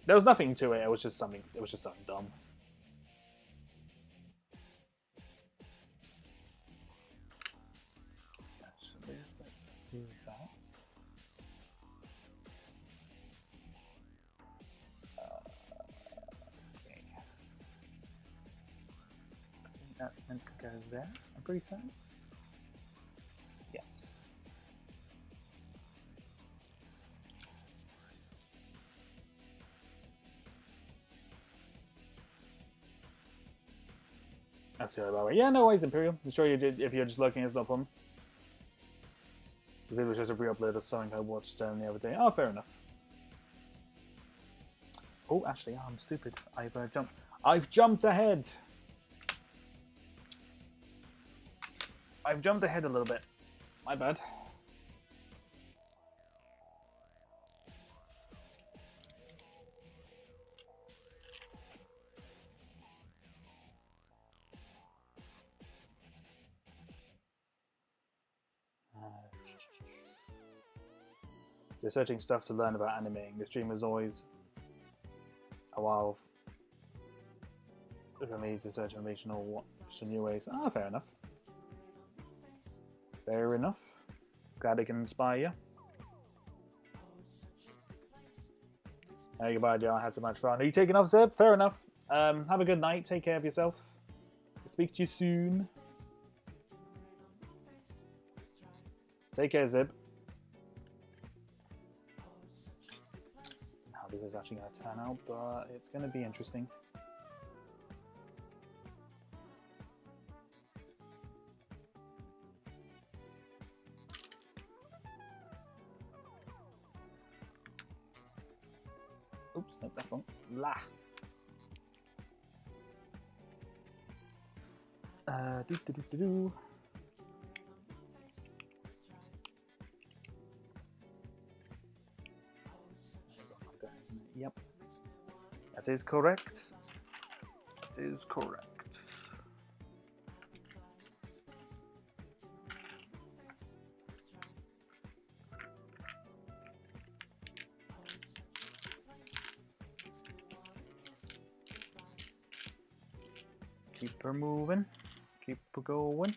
There was nothing to it. It was just something. It was just something dumb. Actually, let's do that. Okay. I think that's meant to go there. I'm pretty certain. Yes. That's the other way. Yeah, no worries, Imperial. I'm sure you did. If you're just looking, it's no problem. The video was just a re-upload of something I watched the other day. Oh, fair enough. Oh, actually, I'm stupid. I've jumped ahead. I've jumped ahead a little bit. My bad. You're searching stuff to learn about animating. The stream is always a while for me to search animation or watch some new ways. Ah, fair enough. Fair enough. Glad it can inspire you. Hey, goodbye, Joe. I had so much fun. Are you taking off, Zeb? Fair enough. Have a good night. Take care of yourself. Speak to you soon. Take care, Zib. How this is actually going to turn out, but it's going to be interesting. Oops, no, that's wrong. La. Do. Yep. That is correct. That is correct. Keep her moving. Keep her going.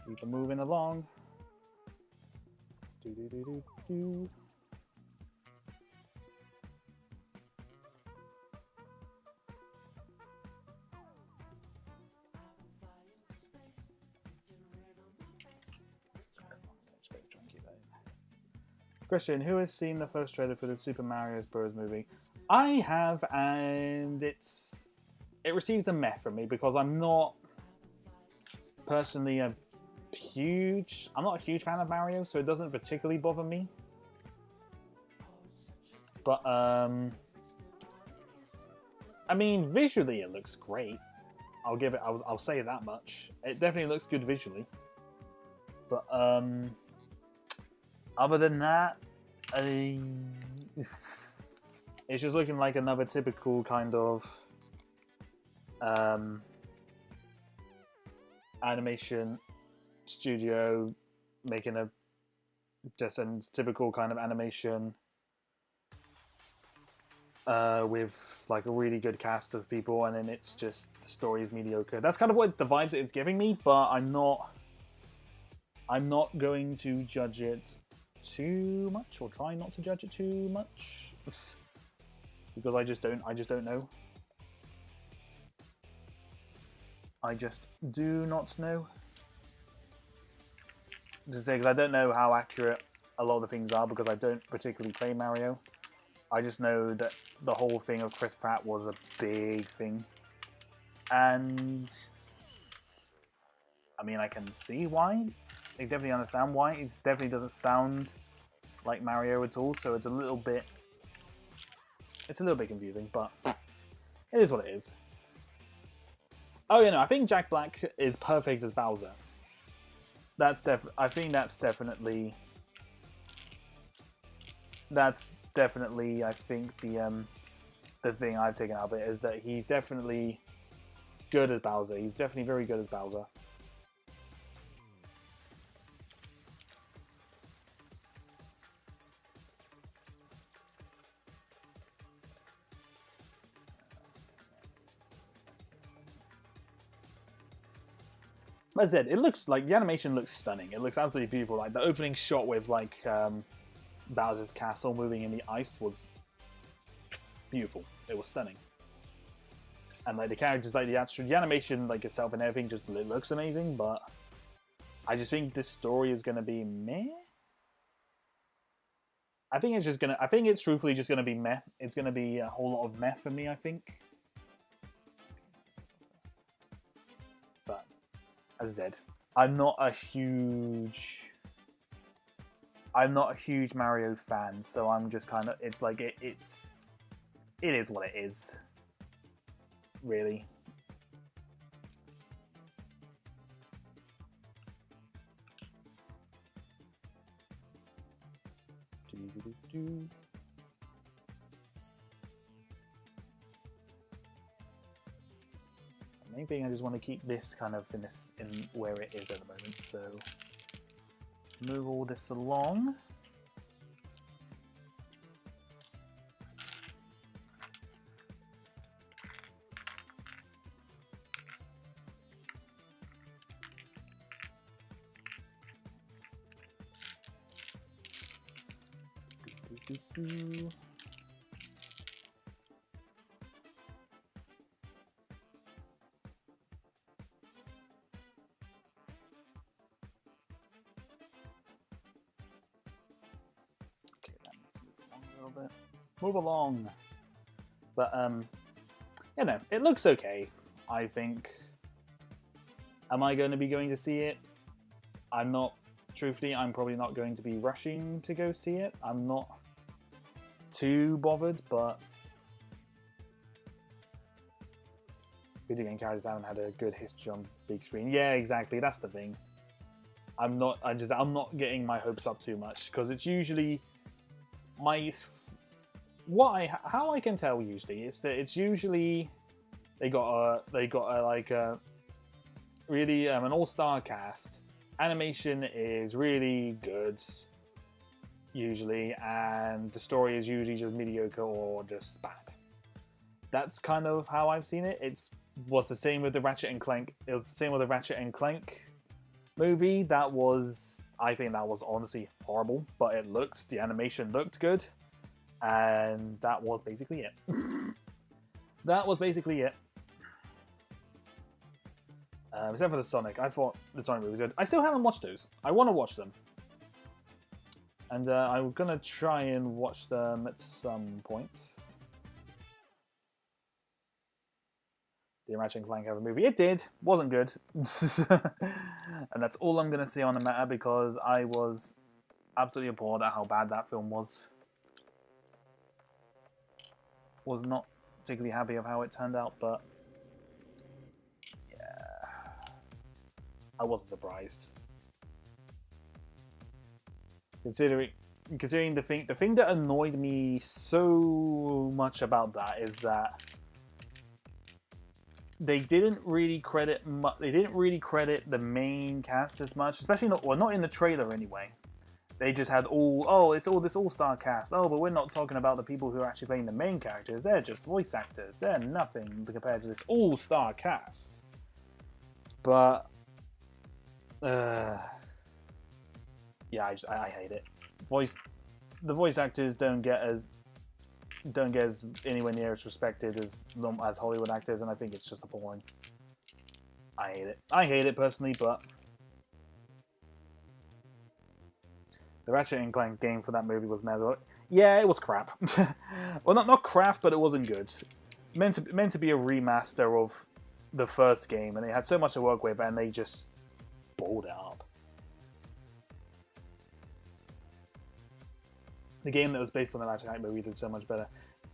Keep her moving along. Do. Question, who has seen the first trailer for the Super Mario Bros. Movie? I have, and it receives a meh from me because I'm not personally I'm not a huge fan of Mario, so it doesn't particularly bother me. But I mean, visually it looks great. I'll say that much. It definitely looks good visually. But other than that, it's just looking like another typical kind of animation studio making a typical kind of animation with like a really good cast of people, and then it's just the story is mediocre. That's kind of what the vibes that it's giving me, but I'm not going to judge it too much, or try not to judge it too much, because I just don't know. I just do not know. To say, because I don't know how accurate a lot of the things are, because I don't particularly play Mario. I just know that the whole thing of Chris Pratt was a big thing, and I mean, I can see why. I definitely understand why. It definitely doesn't sound like Mario at all, so it's a little bit It's a little bit confusing, but it is what it is. Oh, you know, I think Jack Black is perfect as Bowser. I think that's definitely, I think the thing I've taken out of it is that he's definitely good as Bowser. He's definitely very good as Bowser. As I said, it looks like the animation looks stunning. It looks absolutely beautiful. Like the opening shot with like Bowser's castle moving in the ice was beautiful. It was stunning, and like the characters, like the animation, like itself and everything, just looks amazing. But I just think this story is gonna be meh. I think it's truthfully just gonna be meh. It's gonna be a whole lot of meh for me, I think. But as I said, I'm not a huge Mario fan, so I'm just kind of, it's like it is what it is, really. The main thing, I just want to keep this kind of in where it is at the moment, so move all this along. Okay, that needs to move along a little bit. Move along. But you know, it looks okay, I think. Am I going to be going to see it? I'm not. Truthfully, I'm probably not going to be rushing to go see it. I'm not too bothered, but video game characters haven't had a good history on big screen. Yeah, exactly. That's the thing. I'm not getting my hopes up too much, because it's usually how I can tell usually is that it's usually they got a really an all-star cast. Animation is really good usually, and the story is usually just mediocre or just bad. That's kind of how I've seen it. Was the same with the Ratchet and Clank. It was the same with the Ratchet and Clank movie. I think that was honestly horrible, but the animation looked good, and that was basically it. That was basically it. Except for the Sonic. I thought the Sonic movie was good. I still haven't watched those. I want to watch them. And I'm going to try and watch them at some point. Did Ratchet and Clank have a movie? It did. Wasn't good. And that's all I'm going to say on the matter, because I was absolutely appalled at how bad that film was. Was not particularly happy of how it turned out, but I wasn't surprised. Considering the thing that annoyed me so much about that is that they didn't really credit the main cast as much, especially not in the trailer anyway. They just had this all-star cast. Oh, but we're not talking about the people who are actually playing the main characters. They're just voice actors. They're nothing compared to this all-star cast. But yeah, I hate it. The voice actors don't get as anywhere near as respected as Hollywood actors, and I think it's just appalling. I hate it. I hate it personally, but the Ratchet and Clank game for that movie was mad. Yeah, it was crap. Well, not crap, but it wasn't good. Meant to be a remaster of the first game, and they had so much to work with, and they just balled it up. The game that was based on the Ratchet and Clank movie did so much better.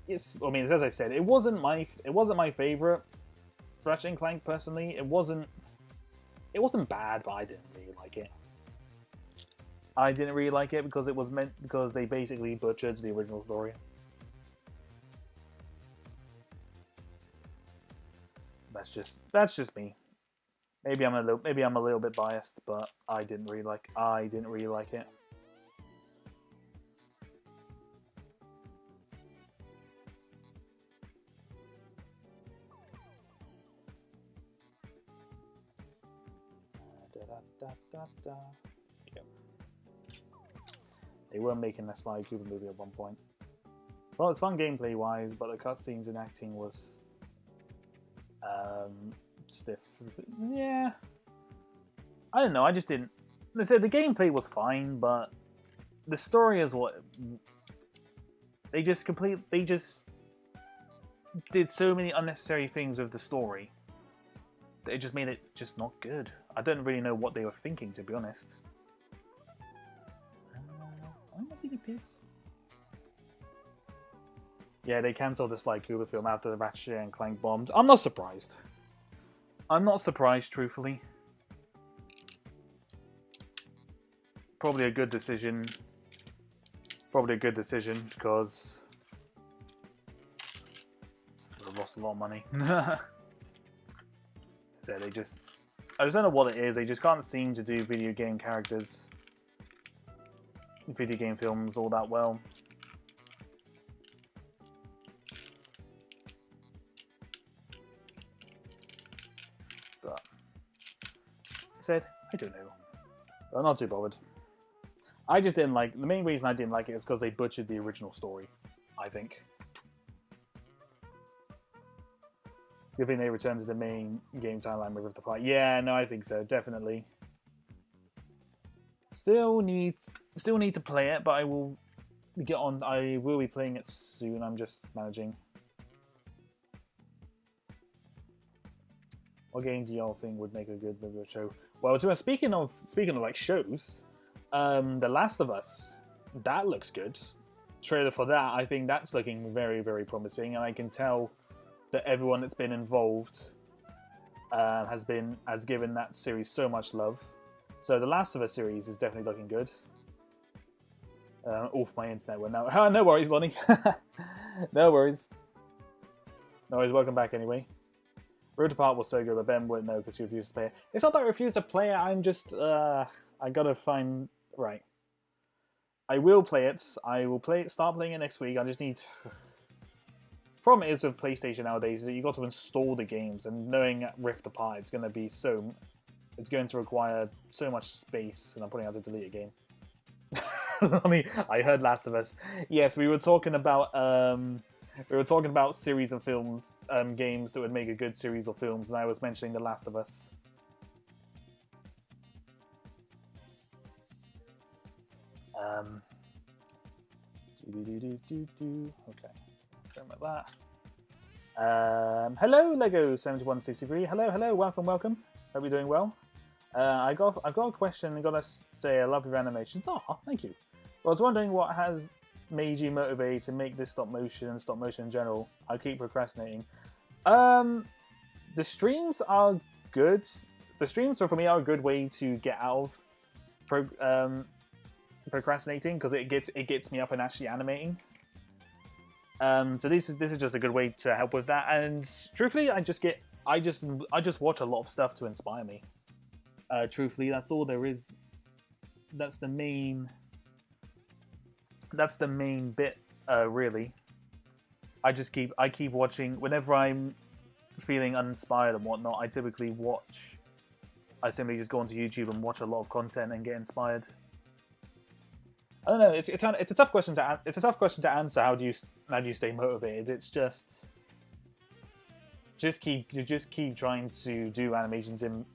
it's. I mean, as I said, it wasn't my favorite Ratchet and Clank personally. It wasn't bad, but I didn't really like it. I didn't really like it because they basically butchered the original story. That's just me. Maybe I'm a little bit biased, but I didn't really like it. Yep. They were making a Sly Cooper movie at one point. Well, it's fun gameplay wise, but the cutscenes and acting was stiff. Yeah, I don't know. I just didn't. They said the gameplay was fine, but the story is what they just did so many unnecessary things with the story. It just made it just not good. I don't really know what they were thinking, to be honest. I'm not seeing a piece. Yeah, they cancelled the Sly Cooper film after the Ratchet and Clank bombed. I'm not surprised. I'm not surprised, truthfully. Probably a good decision. Probably a good decision because they've lost a lot of money. So I just don't know what it is. They just can't seem to do video game characters, video game films all that well. But I said, I don't know. I'm not too bothered. I just didn't like. The main reason I didn't like it is because they butchered the original story, I think. Do you think they returned to the main game timeline with the plot? Yeah, no, I think so, definitely. Still need to play it, but I will get on. I will be playing it soon. I'm just managing. What game do y'all think would make a good movie or show? Well, speaking of like shows, The Last of Us, that looks good. Trailer for that, I think that's looking very, very promising, and I can tell that everyone that's been involved has given that series so much love. So the Last of Us series is definitely looking good. Off my internet went now. No worries, Lonnie. No worries. No worries. Welcome back anyway. Road Apart was so good, but Ben wouldn't know because he refused to play it. It's not that I refuse to play it. I'm just I gotta find right. I will play it. I will start playing it next week. I just need. Problem is with PlayStation nowadays is that you got to install the games, and knowing Rift Apart, it's going to require so much space, and I'm putting out to delete a game. I heard Last of Us. Yes, we were talking about series of films, games that would make a good series of films, and I was mentioning The Last of Us. Okay. Something like that. Hello, Lego7163. Hello, welcome. Hope you're doing well. I've got a question. I gotta say, I love your animations. Oh, thank you. Well, I was wondering what has made you motivated to make this stop motion in general. I keep procrastinating. The streams are good. The streams for me are a good way to get out of procrastinating because it gets me up and actually animating. So this is just a good way to help with that. And truthfully, I just watch a lot of stuff to inspire me. Truthfully, that's all there is. That's the main bit. Really, I keep watching whenever I'm feeling uninspired and whatnot. I simply just go onto YouTube and watch a lot of content and get inspired. I don't know. It's a tough question to answer. It's a tough question to answer. How do you stay motivated? It's just keep trying to do animations in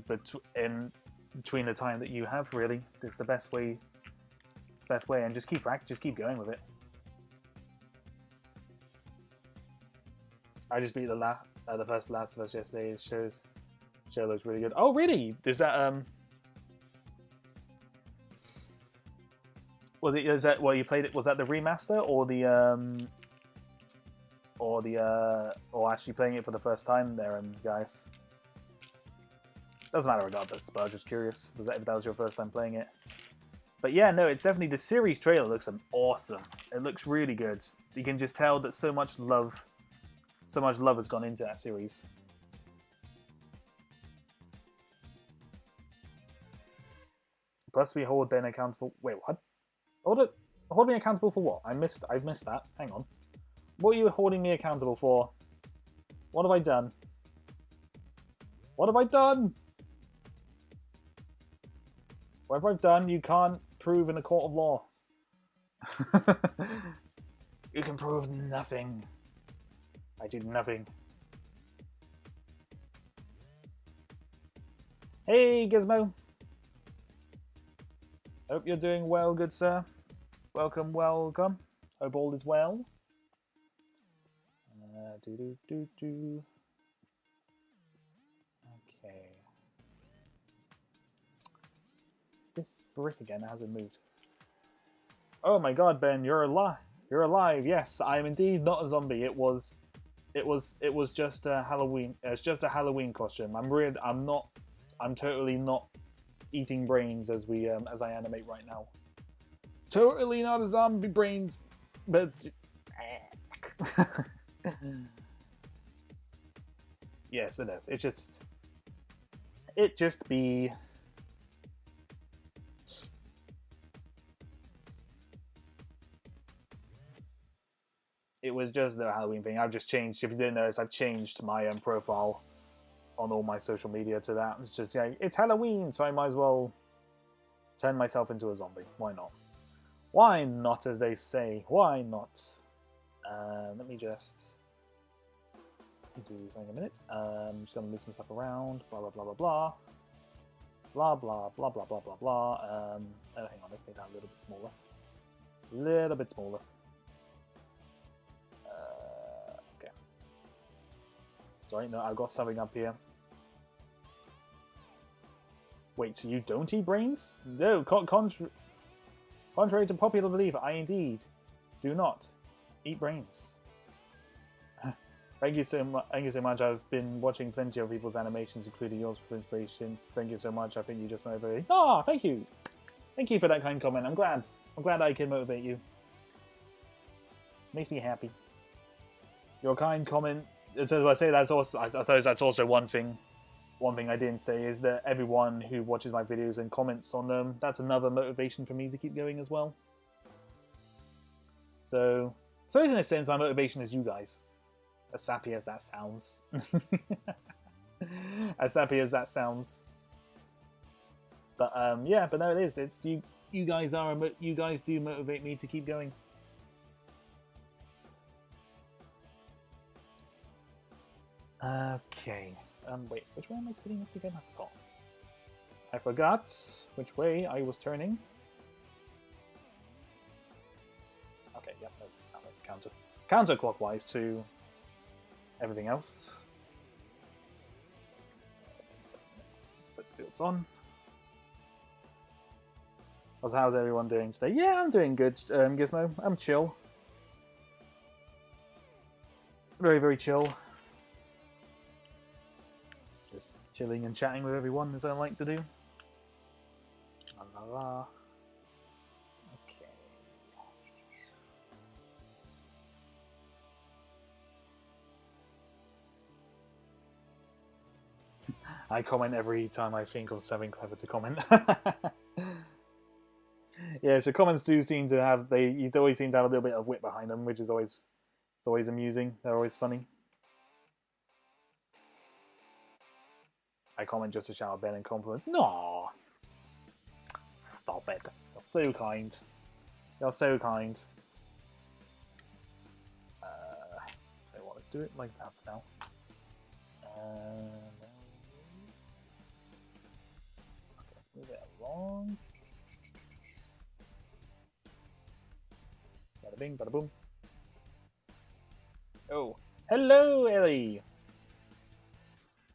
between the time that you have. Really, it's the best way, and just keep going with it. I just beat the first Last of Us yesterday. Show looks really good. Oh, really? Is that Is that what you played? It was that the remaster or the or actually playing it for the first time there, guys. Doesn't matter regardless, but I was just curious if that was your first time playing it. But yeah, no, it's definitely, the series trailer looks awesome. It looks really good. You can just tell that so much love has gone into that series. Plus, we hold Ben accountable. Wait, what? Hold me accountable for what? I've missed that. Hang on. What are you holding me accountable for? What have I done? What have I done? Whatever I've done, you can't prove in a court of law. You can prove nothing. I did nothing. Hey, Gizmo. Hope you're doing well, good sir. Welcome, welcome. Hope all is well. Okay. This brick again hasn't moved. Oh my god, Ben, you're alive. You're alive. Yes, I am indeed not a zombie. It was just a Halloween. It's just a Halloween costume. I'm totally not eating brains as I animate right now. Totally not a zombie brains, but yes, I know. It just be. It was just the Halloween thing. I've just changed. If you didn't notice, I've changed my profile on all my social media to that. It's just, yeah, it's Halloween, so I might as well turn myself into a zombie. Why not? Why not, as they say? Why not? Let me just do something a minute. I'm just going to move some stuff around. Blah, blah, blah, blah, blah. Blah, blah, blah, blah, blah, blah, blah. Oh, hang on. Let's make that a little bit smaller. A little bit smaller. Okay. Sorry, no, I've got something up here. Wait, so you don't eat brains? No, contrary to popular belief, I indeed do not eat brains. Thank you so much. I've been watching plenty of people's animations, including yours, for inspiration. Thank you so much. I think you just motivated. Oh, thank you. Thank you for that kind comment. I'm glad I can motivate you. Makes me happy. Your kind comment. So I say that's also. I suppose that's also one thing. One thing I didn't say is that everyone who watches my videos and comments on them, that's another motivation for me to keep going as well. So in a sense, my motivation is you guys. As sappy as that sounds. As sappy as that sounds. But yeah, but no, it is. It's you. You guys do motivate me to keep going. Okay. Wait, which way am I spinning this again? I forgot which way I was turning. Okay, yeah, that's counterclockwise to everything else. Put the fields on. Also, how's everyone doing today? Yeah, I'm doing good, Gizmo. I'm chill. Very, very chill. Just chilling and chatting with everyone, as I like to do. La la la. Okay. I comment every time I think of something clever to comment. Yeah, so comments do seem to have you always seem to have a little bit of wit behind them, which is always amusing. They're always funny. I comment just to shout out Ben and compliments. No, stop it. You're so kind. You're so kind. So what? Let's do it like that for now. Okay, move it along. Bada bing, bada boom. Oh, hello, Ellie.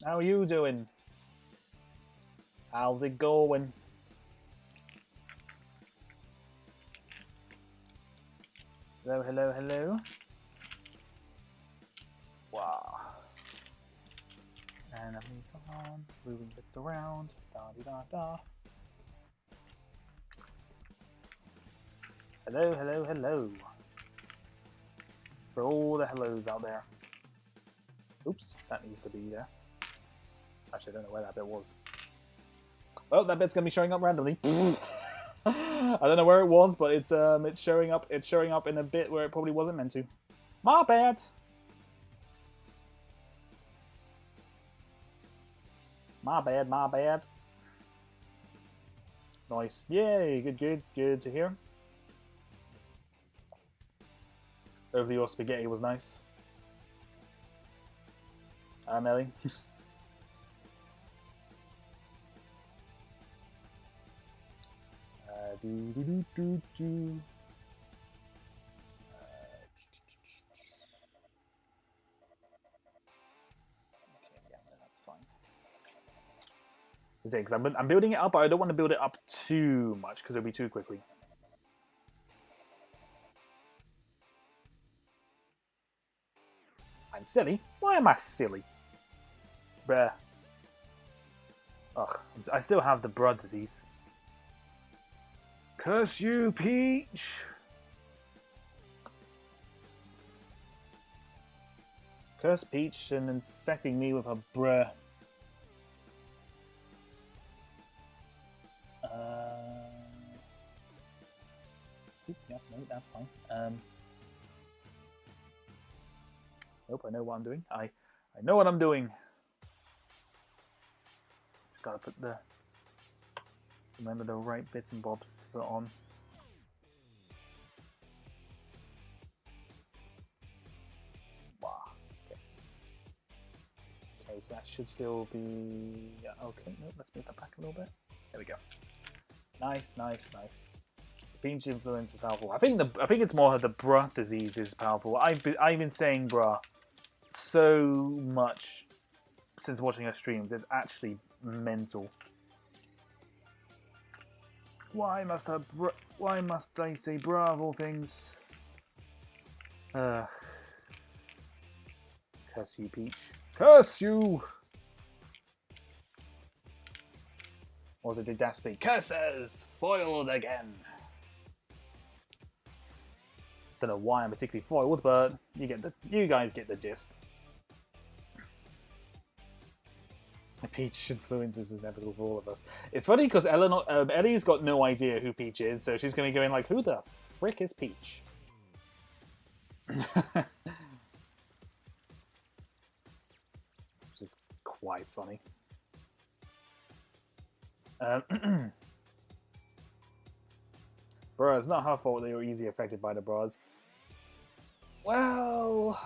How are you doing? How's it going? Hello, hello, hello. Come on, moving bits around. Da da da. Hello, hello, hello. For all the hellos out there. Oops, that needs to be there. Actually, I don't know where that bit was. Well, that bit's gonna be showing up randomly. I don't know where it was, but it's showing up. It's showing up in a bit where it probably wasn't meant to. My bad. My bad. My bad. Nice. Yay. Good. Good. Good to hear. Over your spaghetti was nice. Melly. Do. Okay, yeah, that's fine. Because I'm building it up, but I don't want to build it up too much because it'll be too quickly. I'm silly? Why am I silly? Bruh. Ugh, I still have the bruh disease. Curse you, Peach! Curse Peach and infecting me with her bruh. Yeah, no, that's fine. Nope, I know what I'm doing. I know what I'm doing. Just gotta put remember the right bits and bobs to put on. Wow. Okay, so that should still be... Yeah, okay, no, let's move that back a little bit. There we go. Nice, nice, nice. The Peach influence is powerful. I think it's more the bruh disease is powerful. I've been saying bruh so much since watching her streams. It's actually mental. Why must I say bruh of all things? Curse you, Peach. Curse you! Or was it Didacity? Curses! Foiled again! Don't know why I'm particularly foiled, but you guys get the gist. Peach influence is inevitable for all of us. It's funny because Ellie's got no idea who Peach is, so she's going to be going like, who the frick is Peach? Which is quite funny. Bruh, it's not her fault they were easily affected by the bras. Well...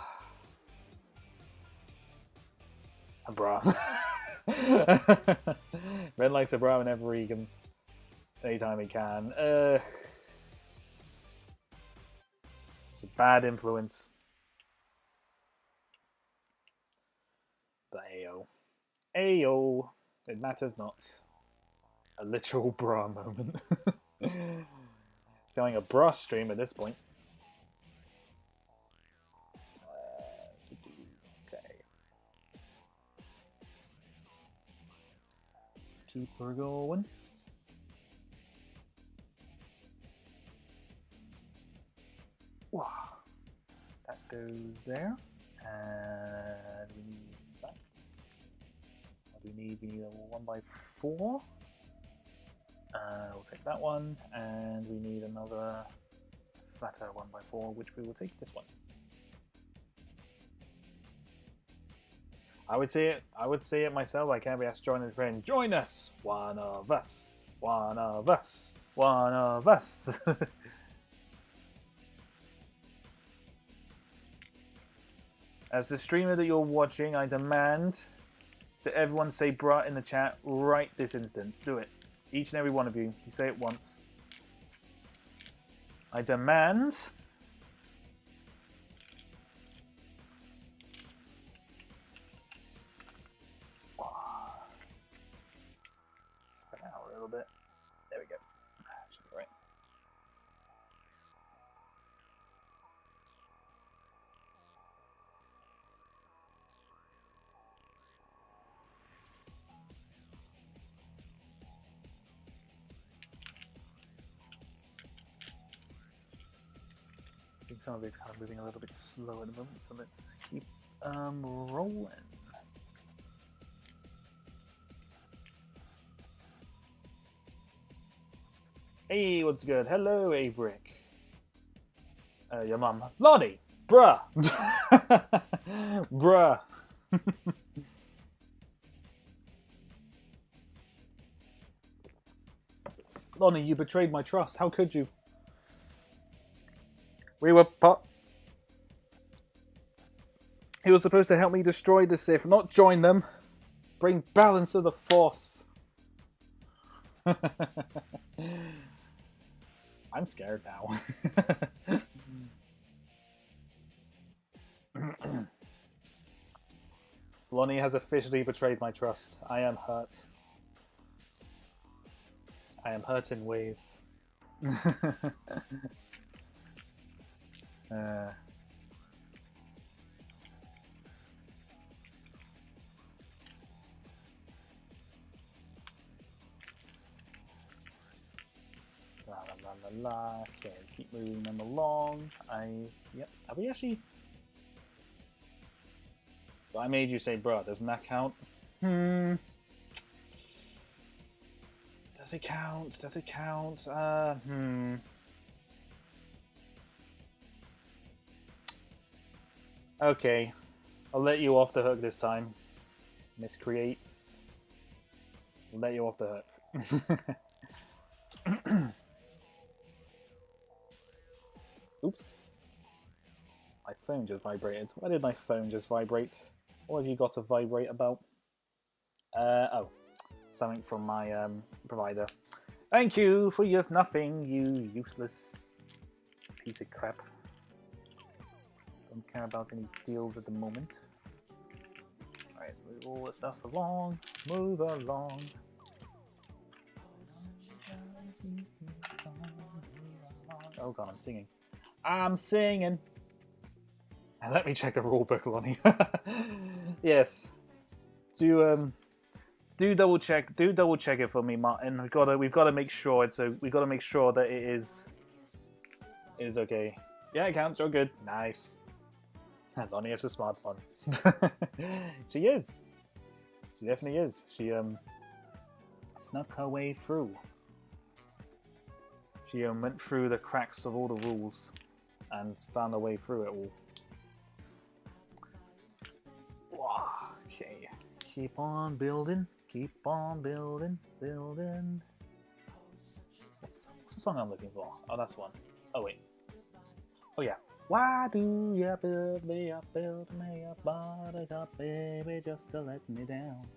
A bra. Ren likes a bra whenever he can. Anytime he can. It's a bad influence. But ayo. Ayo. It matters not. A literal bra moment. It's going a bra stream at this point. Okay. Keep her going. Wow. That goes there. And we need that. What do we need? We need a 1x4. We'll take that one, and we need another flatter 1x4, which we will take this one. I would say it myself. I can't be asked to join a friend. Join us, one of us, one of us, one of us. As the streamer that you're watching, I demand that everyone say bruh in the chat right this instance. Do it. Each and every one of you. You say it once. I demand... Spread out a little bit. There we go. Should be right. some of it's kind of moving a little bit slow at the moment, so let's keep rolling. Hey, what's good? Hello, A-Brick. Your mum. Lonnie! Bruh! Bruh! Lonnie, you betrayed my trust. How could you? We were He was supposed to help me destroy the Sith, not join them. Bring balance to the Force. I'm scared now. Lonnie has officially betrayed my trust. I am hurt. I am hurt in ways. Okay, keep moving them along. Yep. Have we actually? I made you say, "Bruh." Doesn't that count? Does it count? Does it count? Okay, I'll let you off the hook this time. Miscreates. I'll let you off the hook. Oops. My phone just vibrated. Why did my phone just vibrate? What have you got to vibrate about? Oh. Something from my provider. Thank you for your nothing, you useless piece of crap. Don't care about any deals at the moment. Alright, move all the stuff along. Move along. Oh god, I'm singing. I'm singing. Let me check the rulebook, Lonnie. Yes. Do double check it for me, Martin. We've got to make sure we've got to make sure that it is okay. Yeah, it counts. You're good. Nice. Lonnie is a smart one. She is. She definitely is. She snuck her way through. She went through the cracks of all the rules and found her way through it all. Okay. Keep on building. Keep on building. Building. What's the song I'm looking for? Oh, that's one. Oh, wait. Oh, yeah. Why do you build me up, buttercup, baby, just to let me down?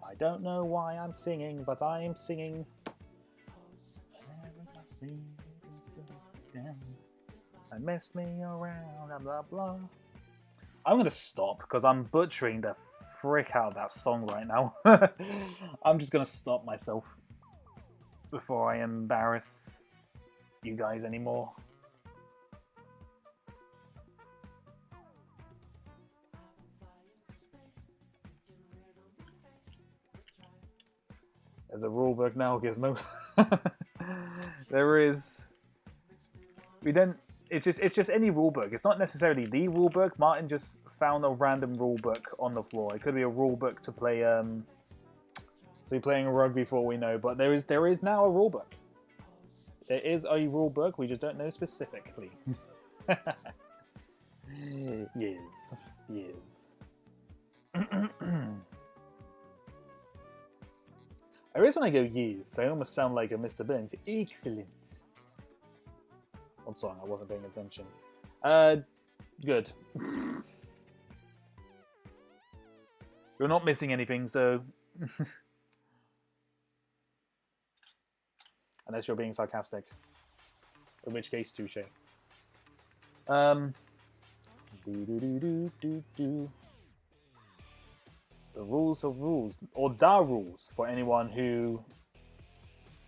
I don't know why I'm singing, but I am singing. And mess me around, blah blah blah. I'm gonna stop because I'm butchering the frick out of that song right now. I'm just gonna stop myself before I embarrass you guys anymore. There's a rulebook now, Gizmo. There is. We don't. It's just any rulebook. It's not necessarily the rulebook. Martin just found a random rulebook on the floor. It could be a rulebook to play. To be playing rugby for all we know. But there is now a rulebook. There is a rulebook. We just don't know specifically. Yes. I always when I go yes, I almost sound like a Mr. Burns. Excellent. Odd song, I wasn't paying attention. Good. You're not missing anything, so... Unless you're being sarcastic. In which case, touche. The rules of rules, or da rules for anyone who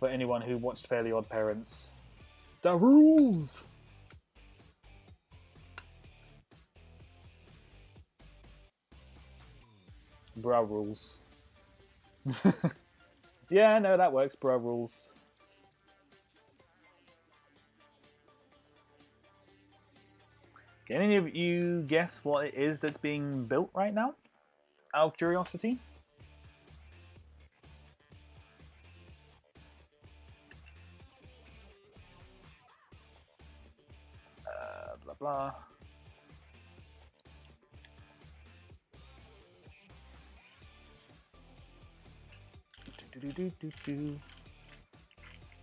watched Fairly Odd Parents. Da rules. Bra rules. Yeah, no, that works. Bra rules. Can any of you guess what it is that's being built right now? Out of curiosity? Blah blah.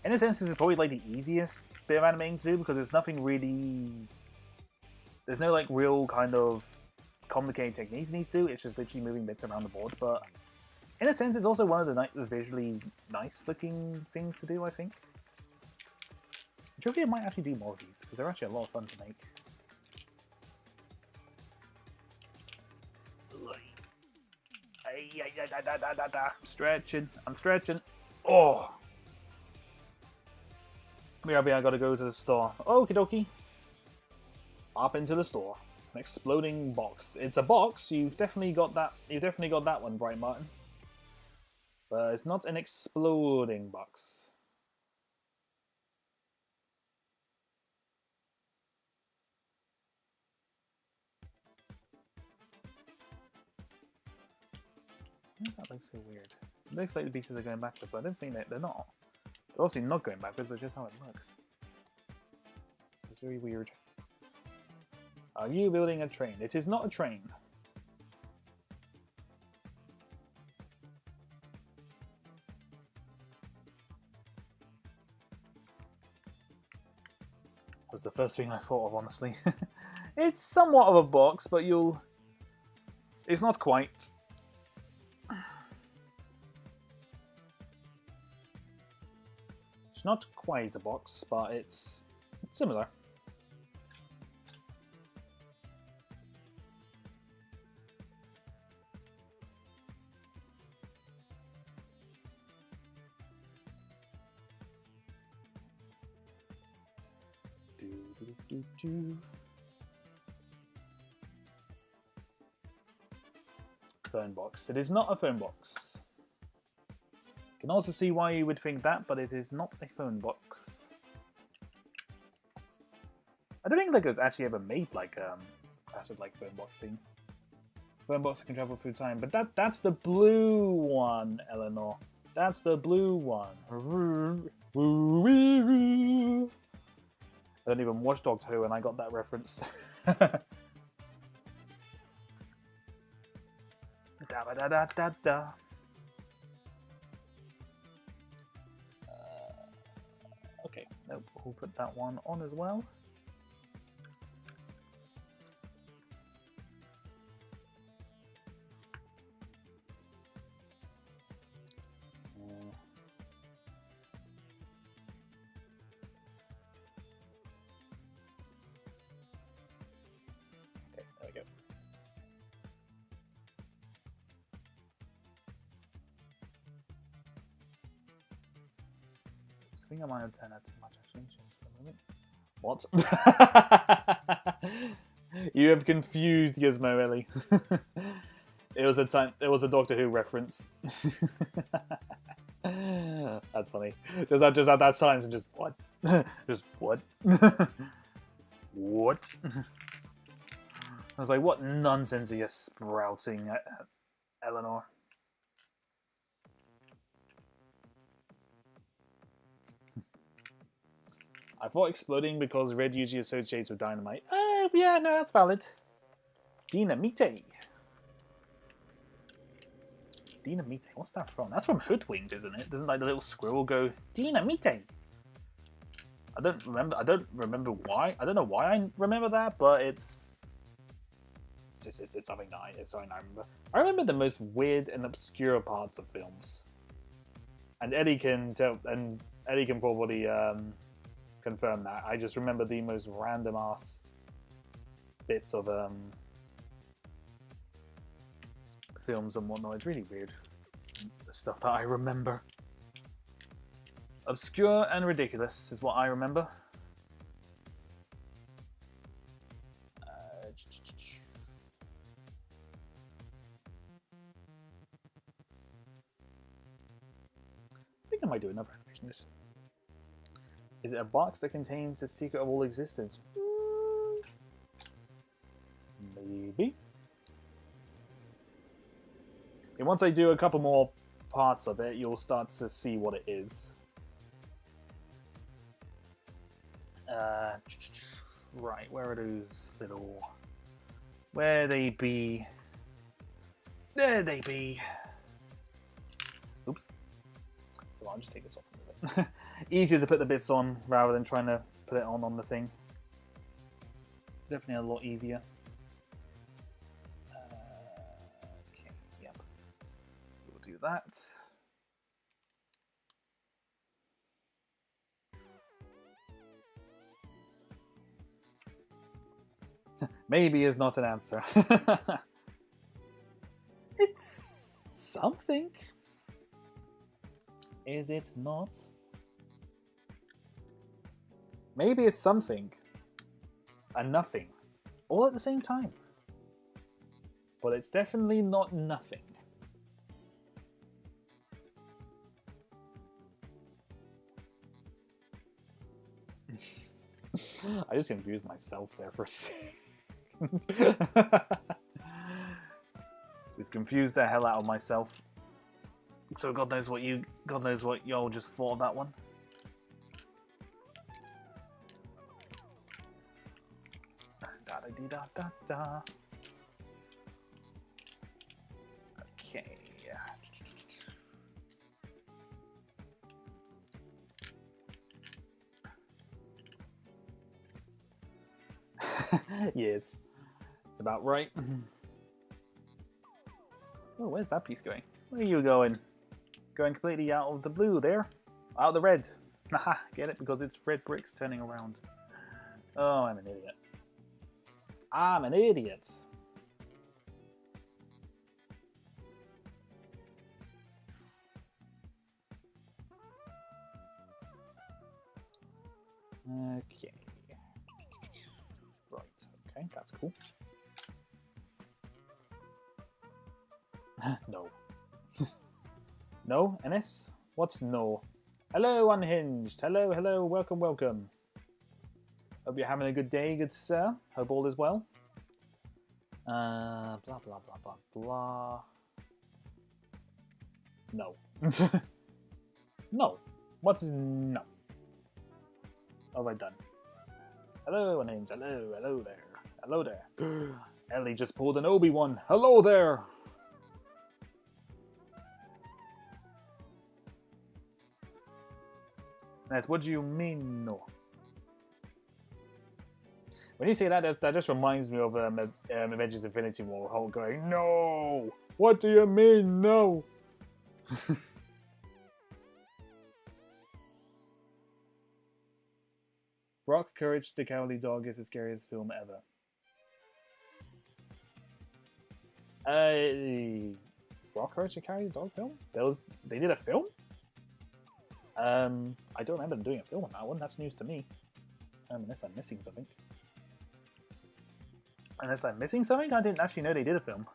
In a sense, this is probably like the easiest bit of animating to do because there's nothing really. There's no like real kind of complicated techniques you need to do. It's just literally moving bits around the board. But in a sense, it's also one of the visually nice looking things to do, I think. Jovian might actually do more of these because they're actually a lot of fun to make. Stretching. I'm stretching. Oh. BRB, I gotta go to the store. Okie dokie. Up into the store. An exploding box. It's a box. You've definitely got that. You've definitely got that one right, Martin. But it's not an exploding box. That looks so weird. It looks like the pieces are going backwards, but I don't think they're not. They're obviously not going backwards, but just how it looks. It's very weird. Are you building a train? It is not a train. That's the first thing I thought of, honestly. It's somewhat of a box, but you'll... It's not quite. It's not quite a box, but it's similar. Phone box. It is not a phone box. You can also see why you would think that, but it is not a phone box. I don't think Lego's actually ever made like classic like phone box thing. Phone box can travel through time, but that's the blue one, Eleanor. That's the blue one. I don't even watch Doctor Who and I got that reference. Da da da da da. Okay, nope, we'll put that one on as well. I think I might have turned out too much actually, just for a moment. What? You have confused Gizmo, Ellie. It was a Doctor Who reference. That's funny. Just at that silence and just what? Just what? What? I was like, what nonsense are you sprouting, Eleanor? I thought exploding because red usually associates with dynamite. Yeah, no, that's valid. Dynamite. Dynamite. What's that from? That's from Hoodwinked, isn't it? Doesn't like the little squirrel go Dynamite? I don't remember why. I don't know why I remember that, but it's something that I remember. I remember the most weird and obscure parts of films, and Eddie can probably confirm that. I just remember the most random ass bits of films and whatnot. It's really weird, the stuff that I remember. Obscure and ridiculous is what I remember. I think I might do another animation. Is it a box that contains the secret of all existence? Maybe. And once I do a couple more parts of it, you'll start to see what it is. Right, where are those little... Where they be? There they be. Oops. So I'll just take this off a bit. Easier to put the bits on rather than trying to put it on the thing. Definitely a lot easier. Okay, yep. We'll do that. Maybe is not an answer. It's something. Is it not? Maybe it's something and nothing all at the same time. But it's definitely not nothing. I just confused myself there for a second. Just confused the hell out of myself. So God knows what y'all just thought of that one. Da da dee da da da. Okay. Yeah, it's about right. Oh, where's that piece going? Where are you going? Going completely out of the blue there. Out of the red. Haha, get it? Because it's red bricks turning around. Oh, I'm an idiot. I'm an idiot. Okay. Right, okay, that's cool. No. No, NS? What's no? Hello, Unhinged. Hello, hello, welcome, welcome. Hope you're having a good day, good sir. Hope all is well. Blah, blah, blah, blah, blah. No. No. What is no? What have I done? Hello, Unhinged. Hello, hello there. Hello there. Ellie just pulled an Obi-Wan. Hello there. Nice. What do you mean, no? When you say that, that just reminds me of Avengers Infinity War. Hulk going, no! What do you mean, no? Brock, Courage the Cowardly Dog is the scariest film ever. Brock, Courage the Cowardly Dog film? They did a film? I don't remember them doing a film on that one. That's news to me. Unless I'm missing something. Unless I'm missing something? I didn't actually know they did a film.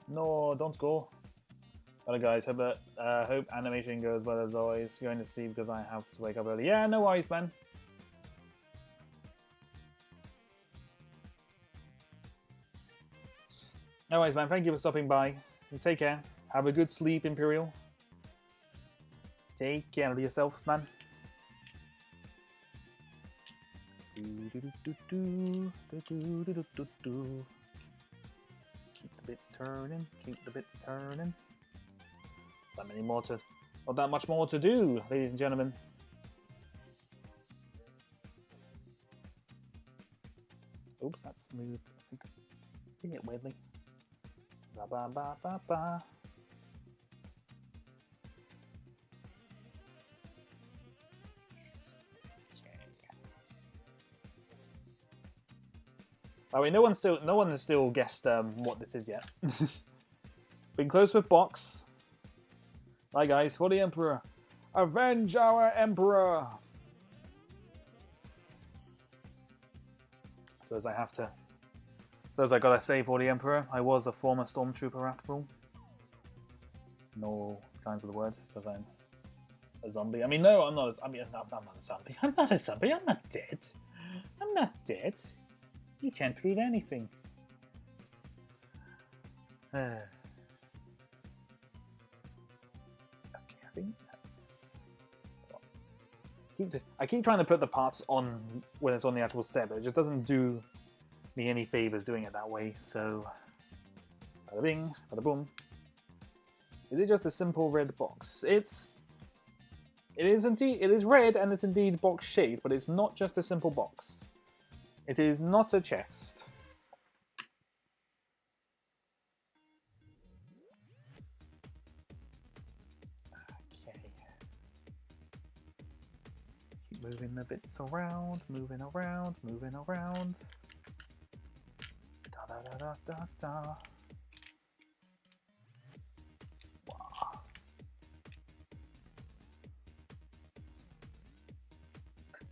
No, don't go. Hello guys, hope animation goes well as always. Going to sleep because I have to wake up early. Yeah, no worries, man. No worries, man. Thank you for stopping by. Take care. Have a good sleep, Imperial. Take care of yourself, man. Keep the bits turning. Keep the bits turning. Not that much more to do, ladies and gentlemen. Oops, that's moved. I think it weirdly. Ba ba ba ba ba. Oh wait, no one has still guessed what this is yet. Been close with box. Right guys, for the Emperor. Avenge our Emperor! Suppose I have to. Suppose I gotta say for the Emperor. I was a former stormtrooper after all. No, kinds of the word, because I'm a zombie. I mean, no, I'm not. I'm not a zombie. I'm not a zombie. I'm not dead. I'm not dead. You can't read anything. Okay, I think that's... I keep trying to put the parts on when it's on the actual set, but it just doesn't do me any favors doing it that way. So, bada bing, bada boom. Is it just a simple red box? It is indeed. It is red and it's indeed box shaped, but it's not just a simple box. It is not a chest. Moving the bits around, moving around, moving around. Da da da da da da. Wow.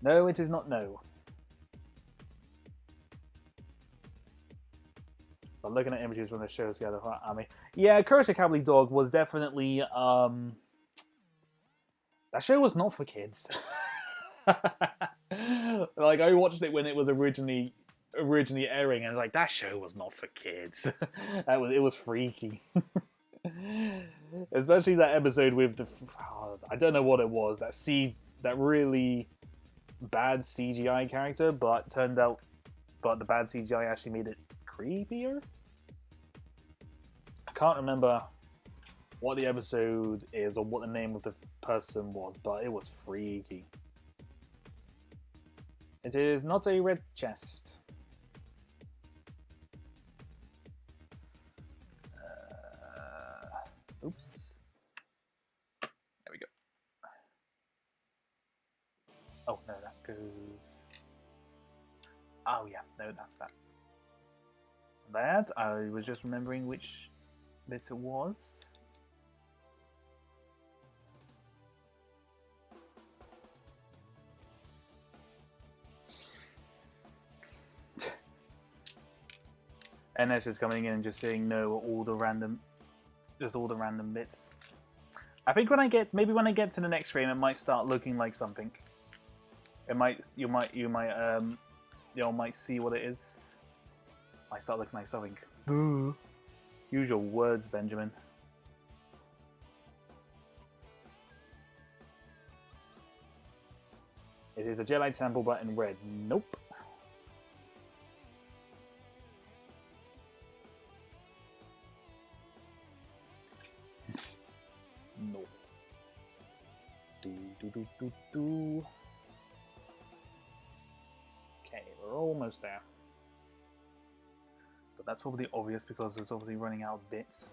No, it is not no. I'm looking at images from the show together. I mean, yeah, Courage the Cowardly Dog was definitely that show was not for kids. Like, I watched it when it was originally airing, and like, that show was not for kids. It was freaky. Especially that episode with the I don't know what it was, that really bad CGI character, but the bad CGI actually made it creepier. I can't remember what the episode is or what the name of the person was, but it was freaky. It is not a red chest. Oops. There we go. Oh, no, that goes... Oh, yeah, no, that's that. That, I was just remembering which bit it was. NS is coming in and just saying no all the random bits. I think when I get to the next frame, it might start looking like something. You might see what it is. Might start looking like something. Use your words, Benjamin. It is a Jedi temple, but in red. Nope. No. Do. Okay, we're almost there. But that's probably obvious because it's obviously running out of bits.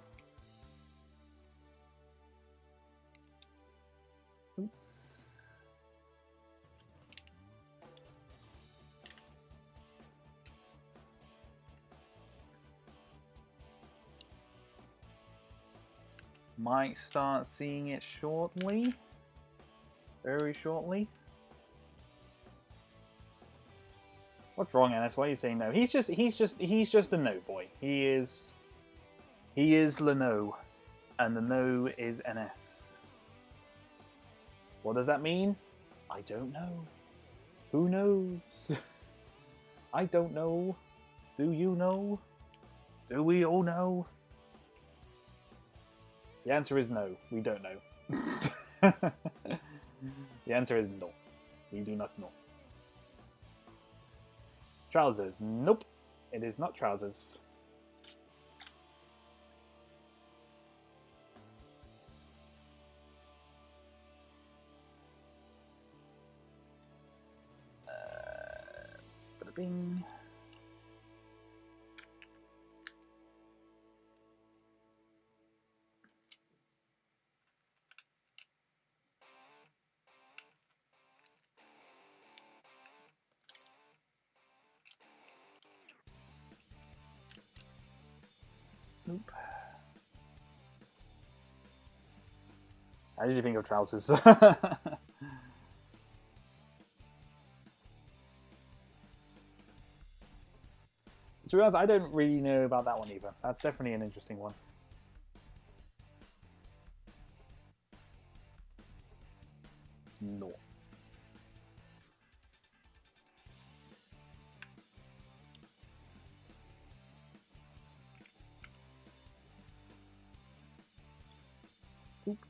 Oops. Might start seeing it shortly. Very shortly. What's wrong, Ennis? Why are you saying no? He's just a no boy. He is Leno, and the no is NS. What does that mean? I don't know. Who knows? I don't know. Do you know? Do we all know? The answer is no. We don't know. The answer is no. We do not know. Trousers. Nope. It is not trousers. Bing. Nope. How did you think of trousers? To be honest, I don't really know about that one either. That's definitely an interesting one. No. Oop.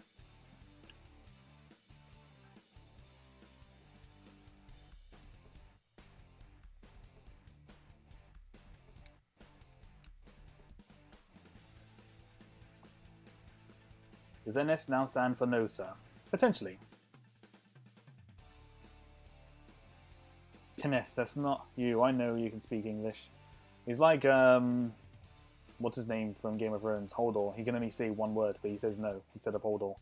Does NS now stand for no, sir? Potentially. NS, that's not you. I know you can speak English. He's like, what's his name from Game of Thrones? Hodor. He can only say one word, but he says no instead of Hodor.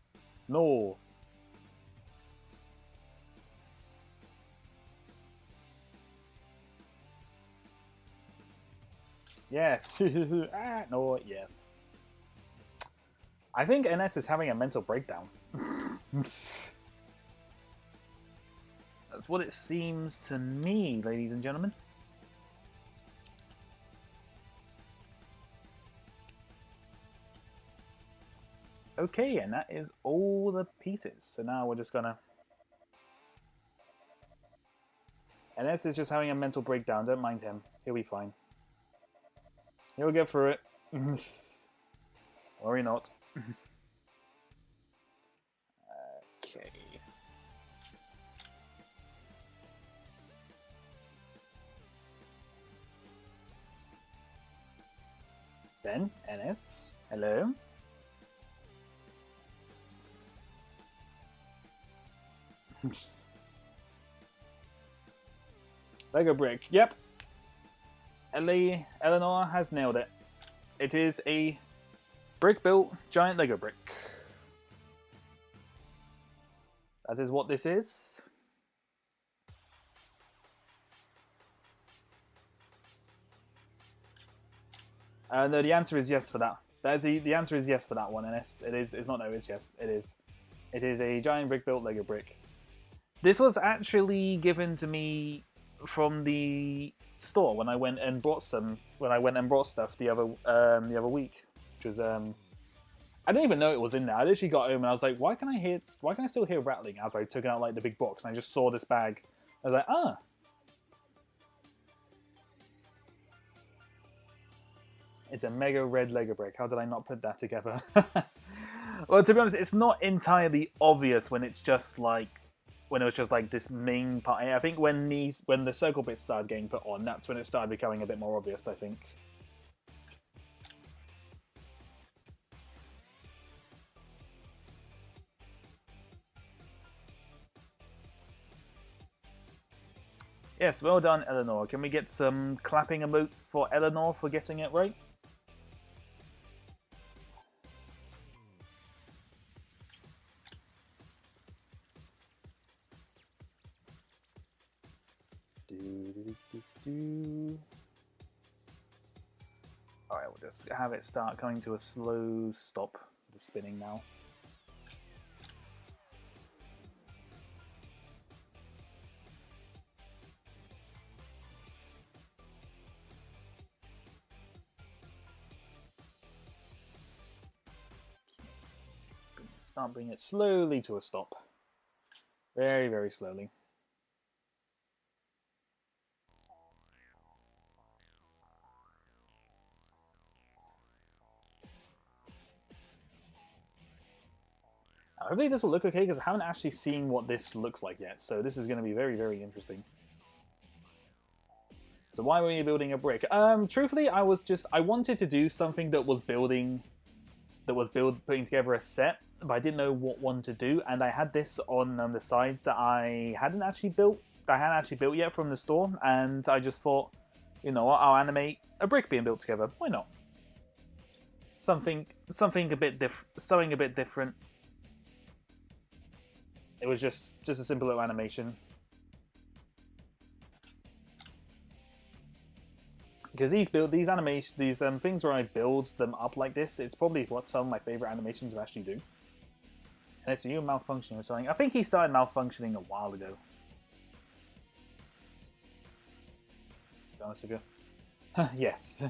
No. Yes. Ah, no, yes. I think NS is having a mental breakdown. That's what it seems to me, ladies and gentlemen. Okay, and that is all the pieces. So now we're just gonna... NS is just having a mental breakdown. Don't mind him. He'll be fine. He'll get through it. Worry not. Okay. Then, NS. Hello. Lego brick. Yep. Eleanor has nailed it. It is a brick-built giant Lego brick. That is what this is. No, the answer is yes for that. The answer is yes for that one, NS. It is. It's not no. It's yes. It is. It is a giant brick-built Lego brick. This was actually given to me from the store when I went and brought some. When I went and brought stuff the other week, which was I didn't even know it was in there. I literally got home and I was like, why can I still hear rattling after I took out like the big box and I just saw this bag. I was like, ah. It's a mega red Lego brick. How did I not put that together? Well, to be honest, it's not entirely obvious when it's just like when it was just like this main part. I think when the circle bits started getting put on, that's when it started becoming a bit more obvious, I think. Yes, well done, Eleanor. Can we get some clapping emotes for Eleanor for getting it right? Alright, we'll just have it start coming to a slow stop. The spinning now. Start bringing it slowly to a stop. Very, very slowly. Hopefully this will look okay, because I haven't actually seen what this looks like yet, so this is going to be very, very interesting. So why were you building a brick? Truthfully, I wanted to do something that was putting together a set, but I didn't know what one to do, and I had this on the sides that I hadn't actually built yet from the store, and I just thought, you know what, I'll animate a brick being built together. Why not? Something a bit different. It was just a simple little animation. Because these things where I build them up like this, it's probably what some of my favorite animations to actually do. And it's you malfunctioning or something. I think he started malfunctioning a while ago. To be honest with you. Yes.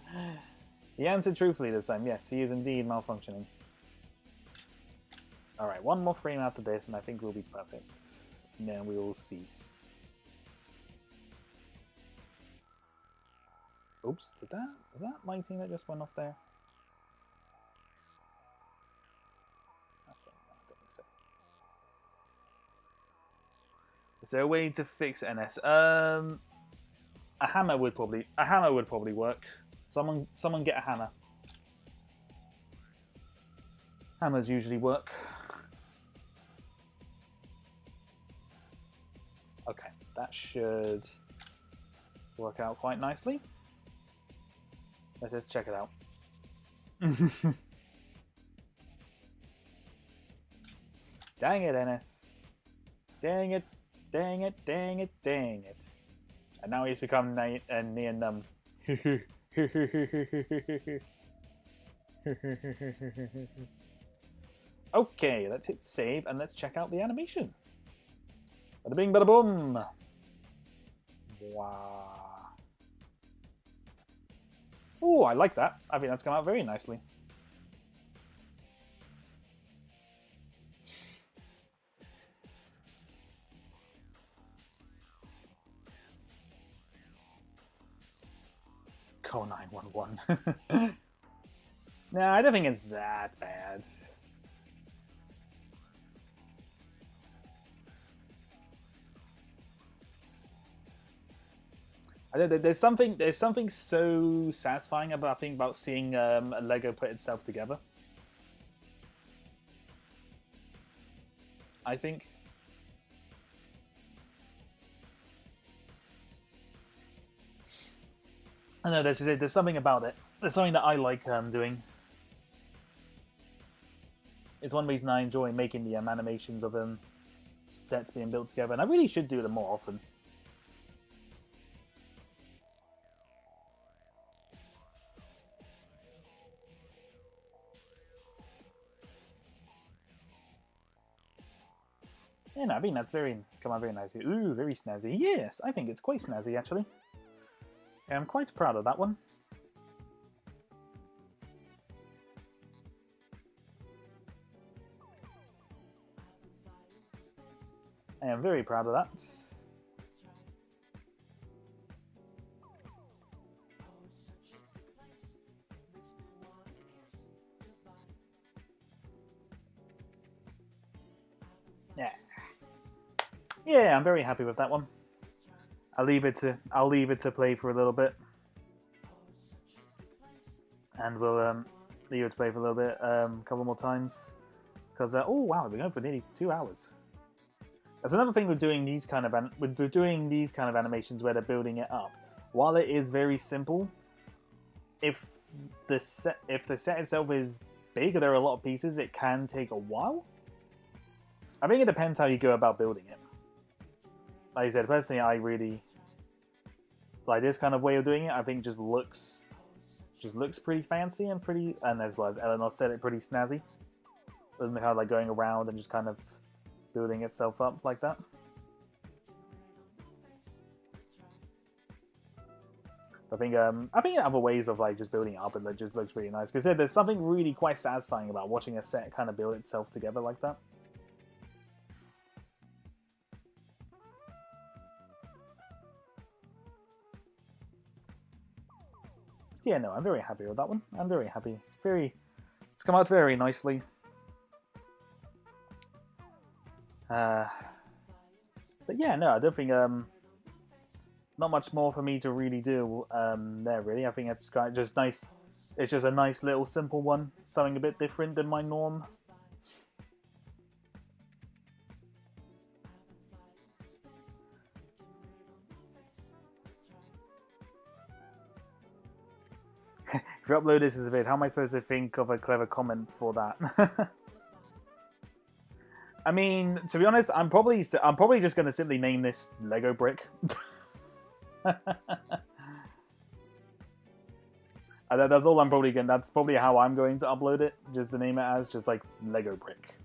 He answered truthfully this time. Yes, he is indeed malfunctioning. Alright, one more frame after this, and I think we'll be perfect. And then we will see. Oops, was that lighting that just went off there? Okay, no, I don't think so. Is there a way to fix NS? A hammer would probably work. Someone get a hammer. Hammers usually work. Okay, that should work out quite nicely. Let's just check it out. Dang it, NS. Dang it, dang it, dang it, dang it. And now he's become near numb. Okay, let's hit save and let's check out the animation. Bada bing, bada boom. Wow. Oh, I like that. I think that's come out very nicely. Call 911. Nah, I don't think it's that bad. There's something so satisfying about seeing a Lego put itself together. I think. I know there's something about it. There's something that I like doing. It's one reason I enjoy making the animations of sets being built together, and I really should do them more often. Yeah, no, I think that's come out very nicely. Ooh, very snazzy. Yes, I think it's quite snazzy, actually. Yeah, I'm quite proud of that one. I am very proud of that. Yeah, I'm very happy with that one. I'll leave it to play for a little bit, and we'll leave it to play for a little bit, a couple more times, because oh wow, we're going for nearly 2 hours. That's another thing with doing these kind of animations where they're building it up. While it is very simple, if the set itself is big or there are a lot of pieces, it can take a while. I think it depends how you go about building it. Like I said, personally, I really like this kind of way of doing it. I think just looks pretty fancy and pretty, and as well as Eleanor said, it pretty snazzy. Doesn't kind of like going around and just kind of building itself up like that. I think other ways of like just building it up and it just looks really nice. Because there's something really quite satisfying about watching a set kind of build itself together like that. Yeah, no, I'm very happy with that one. I'm very happy. It's come out very nicely. But yeah, no, I don't think not much more for me to really do there. Really, I think it's just nice. It's just a nice little simple one, something a bit different than my norm. If you upload this as a vid, how am I supposed to think of a clever comment for that? I mean, to be honest, I'm probably just going to simply name this Lego Brick. That's all I'm probably going. That's probably how I'm going to upload it. Just to name it as just like Lego Brick.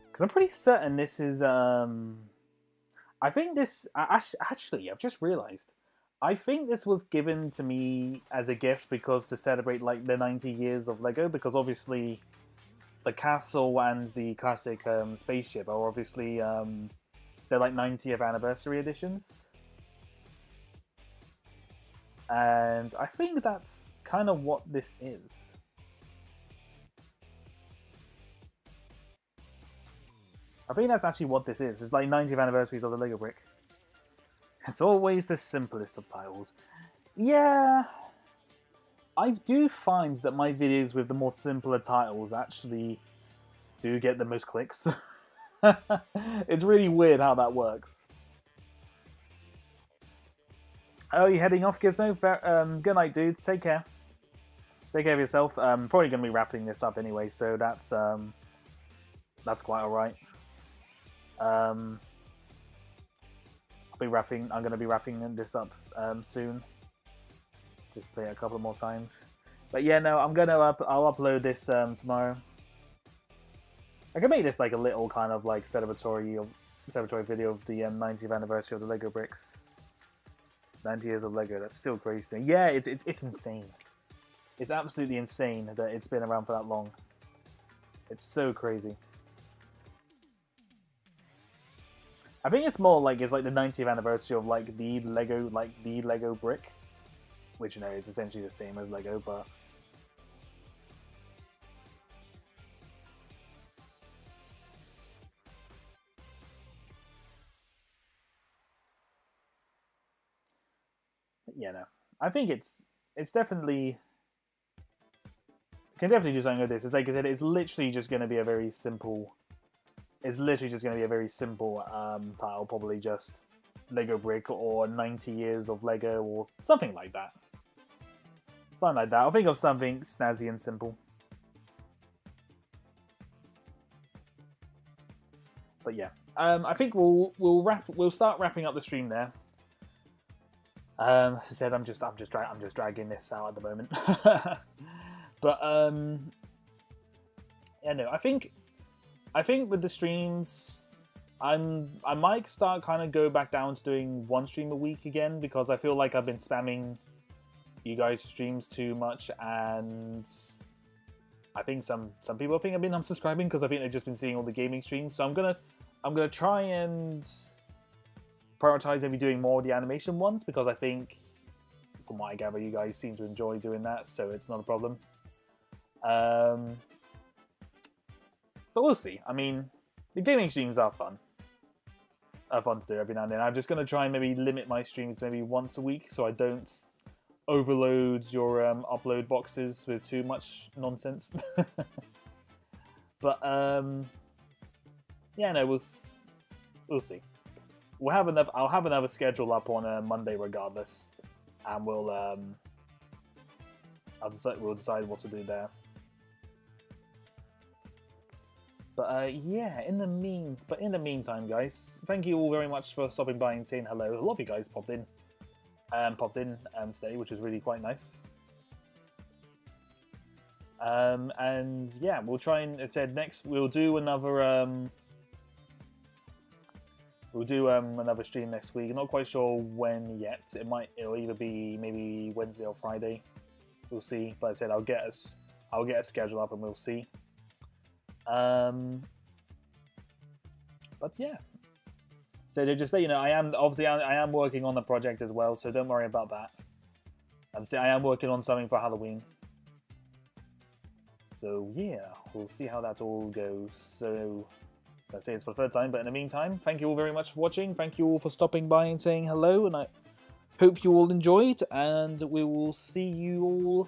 Because I'm pretty certain this is. I think this actually. I've just realized. I think this was given to me as a gift because to celebrate like the 90 years of Lego, because obviously the castle and the classic spaceship are obviously they're like 90th anniversary editions, and I think that's kind of what this is. I think that's actually what this is. It's like 90th anniversaries of the Lego brick. It's always the simplest of titles. Yeah, I do find that my videos with the more simpler titles actually do get the most clicks. It's really weird how that works. Oh, you heading off, Gizmo? Good night, dude. Take care. Take care of yourself. Probably going to be wrapping this up anyway, so that's quite alright. I'm going to be wrapping this up soon. Just play it a couple more times. But yeah, no, I'll upload this tomorrow. I can make this like a little kind of like celebratory video of the 90th anniversary of the Lego bricks. 90 years of Lego, that's still crazy. Yeah, it's insane. It's absolutely insane that it's been around for that long. It's so crazy. I think it's more like it's like the 90th anniversary of like the Lego brick, which, you know, is essentially the same as Lego, but yeah, no, I think it's definitely, can definitely do something with this. It's like I said, it's literally just going to be a very simple. It's literally just going to be a very simple tile, probably just Lego brick or 90 years of Lego or something like that. Something like that. I'll think of something snazzy and simple. But yeah, I think we'll start wrapping up the stream there. As I said, I'm just dragging this out at the moment. But yeah, no, I think with the streams, I might start kind of go back down to doing one stream a week again, because I feel like I've been spamming you guys' streams too much, and I think some people think I've been unsubscribing because I think they've just been seeing all the gaming streams. So I'm gonna try and prioritize maybe doing more of the animation ones, because I think, from what I gather, you guys seem to enjoy doing that, so it's not a problem. But we'll see. I mean, the gaming streams are fun. Are fun to do every now and then. I'm just going to try and maybe limit my streams maybe once a week, so I don't overload your upload boxes with too much nonsense. But yeah, no, we'll see. I'll have another schedule up on Monday regardless, and we'll decide what to do there. But yeah, in the meantime, guys, thank you all very much for stopping by and saying hello. A lot of you guys popped in today, which was really quite nice. And yeah, we'll try and, as I said, next we'll do another another stream next week. I'm not quite sure when yet. It'll either be maybe Wednesday or Friday. We'll see. But as I said, I'll get a schedule up and we'll see. But yeah, so just that, you know, I am working on the project as well, so don't worry about that. I am working on something for Halloween, so yeah, we'll see how that all goes. So let's say it's for the third time, but in the meantime, thank you all very much for watching. Thank you all for stopping by and saying hello, and I hope you all enjoyed, and we will see you all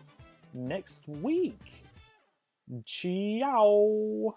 next week. Ciao!